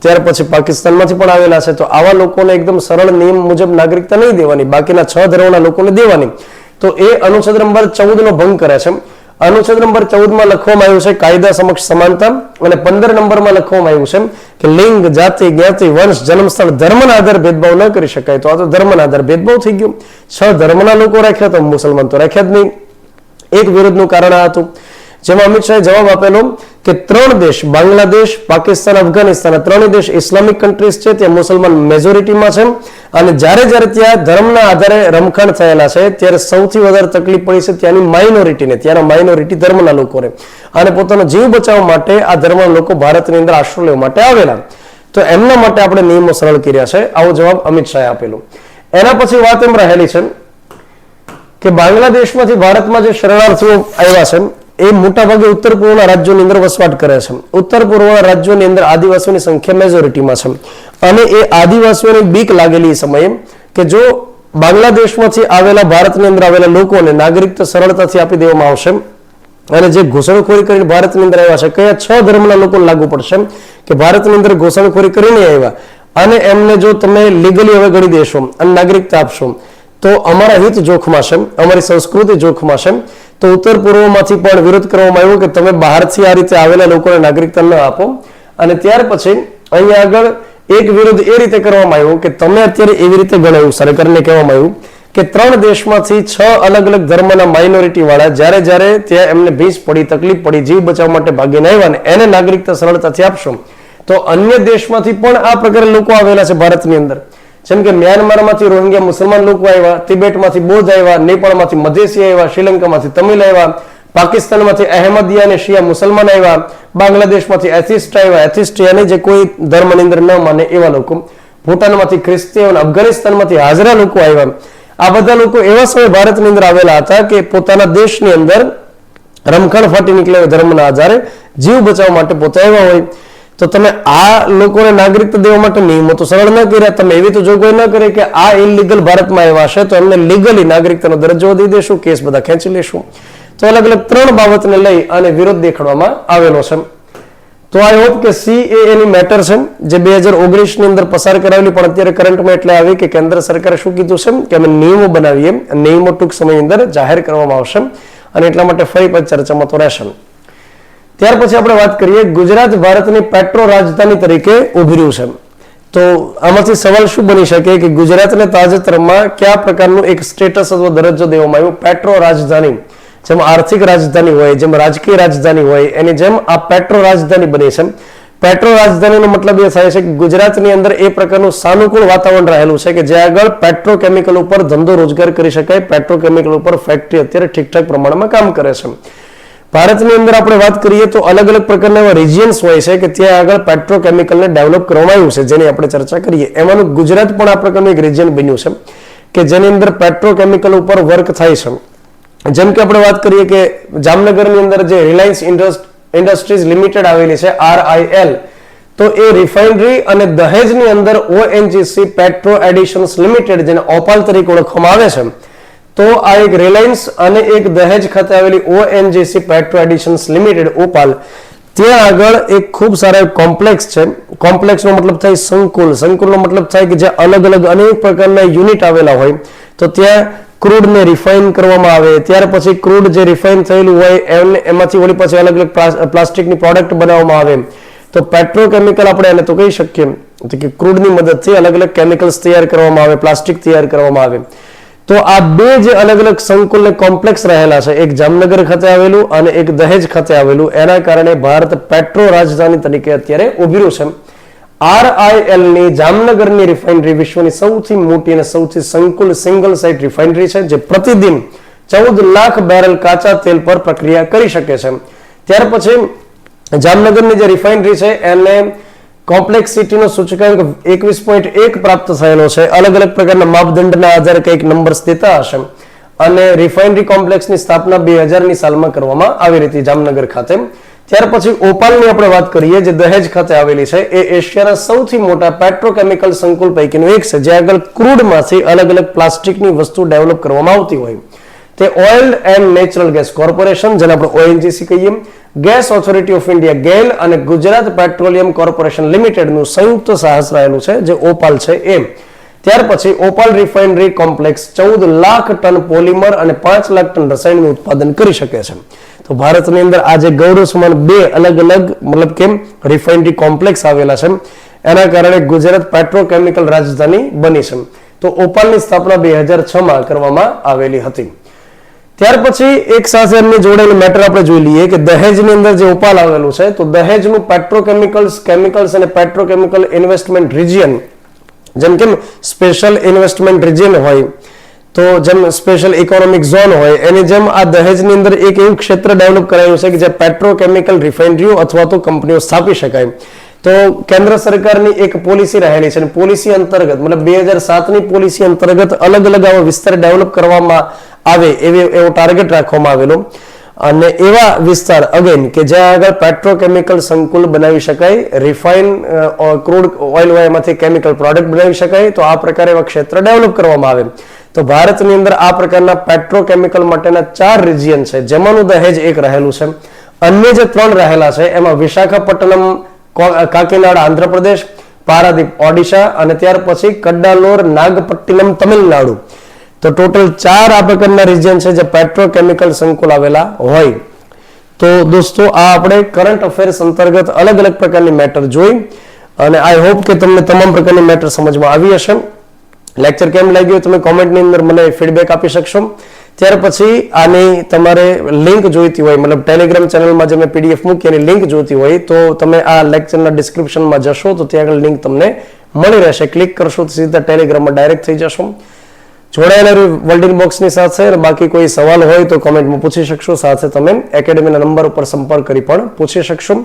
S1: ત્યાર પછી પાકિસ્તાનમાંથી પણ આવેલા છે. તો આવા લોકોને એકદમ સરળ નિયમ મુજબ નાગરિકતા નહીં દેવાની, બાકીના 6 ધર્મના લોકોને દેવાની. તો એ અનુચ્છેદ નંબર 14 નો ભંગ કરે છે. અનુચ્છેદ નંબર 14 માં લખવામાં આવ્યું છે કાયદા સમક્ષ સમાનતા, અને 15 નંબરમાં લખવામાં આવ્યું છે કે લિંગ, જાતિ, જ્ઞાતિ, વંશ, જન્મસ્થળ, ધર્મના આધારે ભેદભાવ ન કરી શકાય. તો આ તો ધર્મના આધારે ભેદભાવ થઈ ગયો. 6 ધર્મના લોકો રાખ્યા તો મુસલમાન તો રાખ્યા જ નહીં. એક વિરોધનું કારણ આ હતું, જેમાં અમિત શાહે જવાબ આપેલો કે 3 દેશ, બાંગ્લાદેશ, પાકિસ્તાન, અફઘાનિસ્તાન, 3 દેશ ઇસ્લામિક કન્ટ્રીઝ છે, ત્યાં મુસલમાન મેજોરિટીમાં છે, અને જ્યારે ત્યાં ધર્મના આધારે રમખાણ થયેલા છે ત્યારે સૌથી વધારે તકલીફ પડી છે ત્યાંની માઇનોરિટીને, ત્યાંના માઇનોરિટી ધર્મના લોકોને, અને પોતાનો જીવ બચાવવા માટે આ ધર્મના લોકો ભારતની અંદર આશ્રય લેવા માટે આવેલા. તો એમના માટે આપણે નિયમો સરળ કર્યા છે. આવો જવાબ અમિત શાહે આપેલો. એના પછી વાત એમ રહેલી છે કે બાંગ્લાદેશમાંથી ભારતમાં જે શરણાર્થીઓ આવ્યા છે એ મોટાભાગે ઉત્તર પૂર્વના રાજ્યોની અંદર વસવાટ કરે છે. ઉત્તર પૂર્વના રાજ્યોની અંદર આદિવાસીઓની સંખ્યા મેજોરિટીમાં છે, અને એ આદિવાસીઓને બીક લાગેલી સમયે કે જો બાંગ્લાદેશમાંથી આવેલા ભારતની અંદર આવેલા લોકોને નાગરિકતા સરળતાથી આપી દેવામાં આવશે, અને જે ઘૂસણખોરી કરીને ભારતની અંદર આવ્યા છે કયા 6 ધર્મના લોકોને લાગુ પડશે કે ભારતની અંદર ઘૂસણખોરી કરીને આવ્યા, અને એમને જો તમે લીગલી હવે ગણી દેશો અને નાગરિકતા આપશો તો અમારા હિત જોખમાં છે, અમારી સંસ્કૃતિ જોખમાં છે. તો ઉત્તર પૂર્વમાંથી પણ વિરોધ કરવામાં આવ્યો કે તમે બહારથી આ રીતે આવેલા લોકોને નાગરિકતા ન આપો. અને ત્યાર પછી અહીંયા આગળ એક વિરોધ એ રીતે કરવામાં આવ્યો કે તમે અત્યારે એવી રીતે ગણાવ્યું, સરકારને કહેવામાં આવ્યું કે 3 દેશમાંથી 6 અલગ અલગ ધર્મના માઇનોરિટી વાળા જ્યારે ત્યાં એમને ભીંસ પડી, તકલીફ પડી, જીવ બચાવવા માટે ભાગીને આવ્યા ને એને નાગરિકતા સરળતાથી આપશો, તો અન્ય દેશમાંથી પણ આ પ્રકારે લોકો આવેલા છે ભારતની અંદર. જેમ કે મ્યાનમારમાંથી રોહિંગ્યા મુસલમાન લોકો આવ્યા, તિબેટમાંથી બૌદ્ધ આવ્યા, નેપાળમાંથી મધેસી આવ્યા, શ્રીલંકામાંથી તમિલ આવ્યા, પાકિસ્તાનમાંથી અહેમદિયા અને શિયા મુસલમાન આવ્યા, બાંગ્લાદેશમાંથી એથિસ્ટ આવ્યા, એથિસ્ટ યાની જે કોઈ ધર્મની અંદર ન માને એવા લોકો, ભૂટાનમાંથી ખ્રિસ્તીઓ, અફઘાનિસ્તાનમાંથી હાજરા લોકો આવ્યા. આ બધા લોકો એવા સમયે ભારતની અંદર આવેલા હતા કે પોતાના દેશની અંદર રમખાણ ફાટી નીકળે ધર્મના આધારે જીવ બચાવવા માટે પોતે આવ્યા હોય. તો તમે આ લોકોને નાગરિકતા દેવા માટે નિયમો તો સરળ ન કર્યા, તમે એવી તો જોગવાઈ ન કરી કે આ ઇલીગલ ભારતમાં આવ્યા છે તો એમને લીગલી નાગરિકતાનો દરજ્જો દઈ દેશું, કેસ બધા ખેંચી લેશું. તો અલગ અલગ 3 બાબતને લઈ અને વિરોધ દેખાડવામાં આવેલો છે. તો આઈ હોપ કે CAA ની મેટર છે જે 2019 ની અંદર પસાર કરાવેલી, પણ અત્યારે કરંટમાં એટલે આવી કે કેન્દ્ર સરકારે શું કીધું છે કે અમે નિયમો બનાવીએ, નિયમો ટૂંક સમયની અંદર જાહેર કરવામાં આવશે, અને એટલા માટે ફરી પાછી ચર્ચામાં તો રહેશે. ત્યાર પછી આપણે વાત કરીએ, ગુજરાત ભારતની પેટ્રો રાજધાની તરીકે ઉભર્યું છે. તો આમાંથી સવાલ શું બની શકે કે ગુજરાતને તાજેતરમાં કયા પ્રકારનું એક સ્ટેટસ અથવા દરજ્જો દેવામાં આવ્યો? પેટ્રો રાજધાની, જેમ આર્થિક રાજધાની હોય, જેમ રાજકીય રાજધાની હોય, એની જેમ આ પેટ્રો રાજધાની બની છે. પેટ્રો રાજધાનીનો મતલબ એ થાય છે કે ગુજરાતની અંદર એ પ્રકારનું સાનુકૂળ વાતાવરણ રહેલું છે કે જ્યાં આગળ પેટ્રોકેમિકલ ઉપર ધંધો રોજગાર કરી શકાય, પેટ્રોકેમિકલ ઉપર ફેક્ટરી અત્યારે ઠીકઠાક પ્રમાણમાં કામ કરે છે. ભારતની અંદર આપણે વાત કરીએ તો અલગ અલગ પ્રકારના એવા રિજિયન્સ હોય છે કે ત્યાં આગળ પેટ્રોકેમિકલને ડેવલપ કરવામાં આવ્યું છે, જેની આપણે ચર્ચા કરીએ. એમાંનું ગુજરાત પણ આ પ્રકારનું એક રિજિયન બન્યું છે કે જેની અંદર પેટ્રોકેમિકલ ઉપર વર્ક થાય છે. જેમ કે આપણે વાત કરીએ કે જામનગરની અંદર જે રિલાયન્સ ઇન્ડસ્ટ્રીઝ લિમિટેડ આવેલી છે, RIL, તો એ રિફાઇનરી અને દહેજની અંદર ONGC પેટ્રો એડિશન્સ લિમિટેડ, જેને ઓપાલ તરીકે ઓળખવામાં આવે છે, તો આ એક રિલાયન્સ અને એક દહેજ ખાતે આવેલી ONGC પેટ્રો એડિશન્સ લિમિટેડ ઓપાલ, ત્યાં આગળ એક ખૂબ સારા કોમ્પ્લેક્સ છે. કોમ્પ્લેક્સનો મતલબ થાય સંકુલ, સંકુલનો મતલબ થાય કે જ્યાં અલગ અલગ અનેક પ્રકારના યુનિટ આવેલા હોય. તો ત્યાં ક્રૂડને રિફાઇન કરવામાં આવે, ત્યાર પછી ક્રૂડ જે રિફાઇન થયેલું હોય એમાંથી વળી પછી અલગ અલગ પ્લાસ્ટિકની પ્રોડક્ટ બનાવવામાં આવે. તો પેટ્રોકેમિકલ આપણે એને તો કહી શકીએ કે ક્રૂડની મદદથી અલગ અલગ કેમિકલ્સ તૈયાર કરવામાં આવે, પ્લાસ્ટિક તૈયાર કરવામાં આવે. તો આ બે જે અલગ અલગ સંકુલ કોમ્પ્લેક્સ રહેલા છે, એક જામનગર ખાતે આવેલું અને એક દહેજ ખાતે આવેલું, એના કારણે ભારત પેટ્રો રાજધાની તરીકે અત્યારે ઉભર્યું છે. RIL ની જામનગરની રિફાઇનરી વિશ્વની સૌથી મોટી અને સૌથી સંકુલ સિંગલ સાઇટ રિફાઇનરી છે, જે પ્રતિદિન 14 લાખ બેરલ કાચા તેલ પર પ્રક્રિયા કરી શકે છે. ત્યાર પછી જામનગરની જે રિફાઇનરી છે એને કોમ્પ્લેક્સિટીનો સૂચકાંક 21.1 પ્રાપ્ત થયેલો છે. અલગ અલગ પ્રકારના માપદંડના આધારે કંઈક નંબર્સ દેતા હશે. અને રિફાઇનરી કોમ્પ્લેક્સની સ્થાપના 2000ની સાલમાં કરવામાં આવેલી હતી જામનગર ખાતે. ત્યાર પછી ઓપાલની આપણે વાત કરીએ, જે દહેજ ખાતે આવેલી છે, એ એશિયાના સૌથી મોટા પેટ્રોકેમિકલ સંકુલ પૈકીનું એક છે, જ્યાં આગળ ક્રૂડમાંથી અલગ અલગ પ્લાસ્ટિકની વસ્તુ ડેવલપ કરવામાં આવતી હોય. તે oil and natural gas corporation, જેને આપણે ઓએનજીસી કહીએ, ગેસ ઓથોરિટી ઓફ ઇન્ડિયા ગેલ અને ગુજરાત પેટ્રોલિયમ કોર્પોરેશન લિમિટેડનું સંયુક્ત સાહસ રહેલું છે, જે ઓપાલ છે એ. ત્યાર પછી Opal refinery complex 14 lakh ton polymer અને 5 લાખ ટન રસાયણનું ઉત્પાદન કરી શકે છે. તો ભારતની અંદર આજે ગૌરવ સમાન 2 અલગ અલગ મતલબ કે રિફાઇનરી કોમ્પ્લેક્સ આવેલા છે. એના કારણે ગુજરાત પેટ્રોકેમિકલ રાજધાની બની છે. તો ઓપાલની સ્થાપના 2006માં કરવામાં આવેલી હતી. ત્યાર પછી એક સાથે એમની જોડેલું મેટર આપણે જોઈ લઈએ કે દહેજની અંદર જે ઓપાલ આવેલું છે, તો દહેજનું પેટ્રોકેમિકલ્સ, કેમિકલ્સ અને પેટ્રોકેમિકલ ઇન્વેસ્ટમેન્ટ રિજિયન, જેમ કે સ્પેશિયલ ઇન્વેસ્ટમેન્ટ રિજિયન હોય, તો જેમ સ્પેશિયલ ઇકોનોમિક ઝોન હોય, એની જેમ આ દહેજની અંદર એક એવું ક્ષેત્ર ડેવલપ કરાયું છે કે જે પેટ્રોકેમિકલ રિફાઇનરીઓ અથવા તો કંપનીઓ સ્થાપી શકાય. તો કેન્દ્ર સરકારની એક પોલિસી રહેલી છે અને પોલિસી અંતર્ગત મતલબ 2007ની પોલિસી અંતર્ગત અલગ અલગ આવા વિસ્તાર ડેવલપ કરવામાં આવે એવો ટાર્ગેટ રાખવામાં આવેલો. અને એવા વિસ્તાર અગેન કે જ્યાં આગળ પેટ્રોકેમિકલ સંકુલ બનાવી શકાય, રિફાઇન ક્રૂડ ઓઇલ હોય એમાંથી કેમિકલ પ્રોડક્ટ બનાવી શકાય, તો આ પ્રકારે એવા ક્ષેત્ર ડેવલપ કરવામાં આવે. તો ભારતની અંદર આ પ્રકારના પેટ્રોકેમિકલ માટેના 4 રિજિયન છે, જેમાંનું દહેજ એક રહેલું છે. અન્ય જે 3 રહેલા છે એમાં વિશાખાપટ્ટનમ કાકીનાડા આંધ્રપ્રદેશ, પારાદીપ ઓડિશા અને ત્યાર પછી કડ્ડાલોર નાગપટ્ટિનમ તમિલનાડુ. તો ટોટલ 4 આ પ્રકારના રિજિયન છે જે પેટ્રોકેમિકલ સંકુલ આવેલા હોય. તો દોસ્તો આ આપણે કરંટ અફેર્સ અંતર્ગત અલગ અલગ પ્રકારની મેટર જોઈ અને આઈ હોપ કે તમને તમામ પ્રકારની મેટર સમજમાં આવી હશે. લેક્ચર કેમ લાગ્યો તમે કોમેન્ટની અંદર મને ફીડબેક આપી શકશો. ત્યાર પછી આની તમારે લિંક જોઈતી હોય, મતલબ ટેલિગ્રામ ચેનલમાં જે મેં પીડીએફ મૂકી એની લિંક જોઈતી હોય તો તમે આ લેક્ચરના ડિસ્ક્રિપ્શનમાં જશો તો ત્યાં આગળ લિંક તમને મળી રહેશે. ક્લિક કરશો તો સીધા ટેલિગ્રામમાં ડાયરેક્ટ થઈ જશો. જોડાયેલા વર્લ્ડ બોક્સની સાથે બાકી કોઈ સવાલ હોય તો કોમેન્ટમાં પૂછી શકશો. સાથે તમે એકેડેમીના નંબર ઉપર સંપર્ક કરી પણ પૂછી શકશો.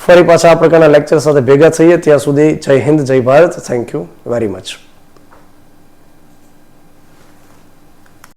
S1: ફરી પાછા આ પ્રકારના લેક્ચર સાથે ભેગા થઈએ ત્યાં સુધી જય હિન્દ, જય Bharat. Thank you very much.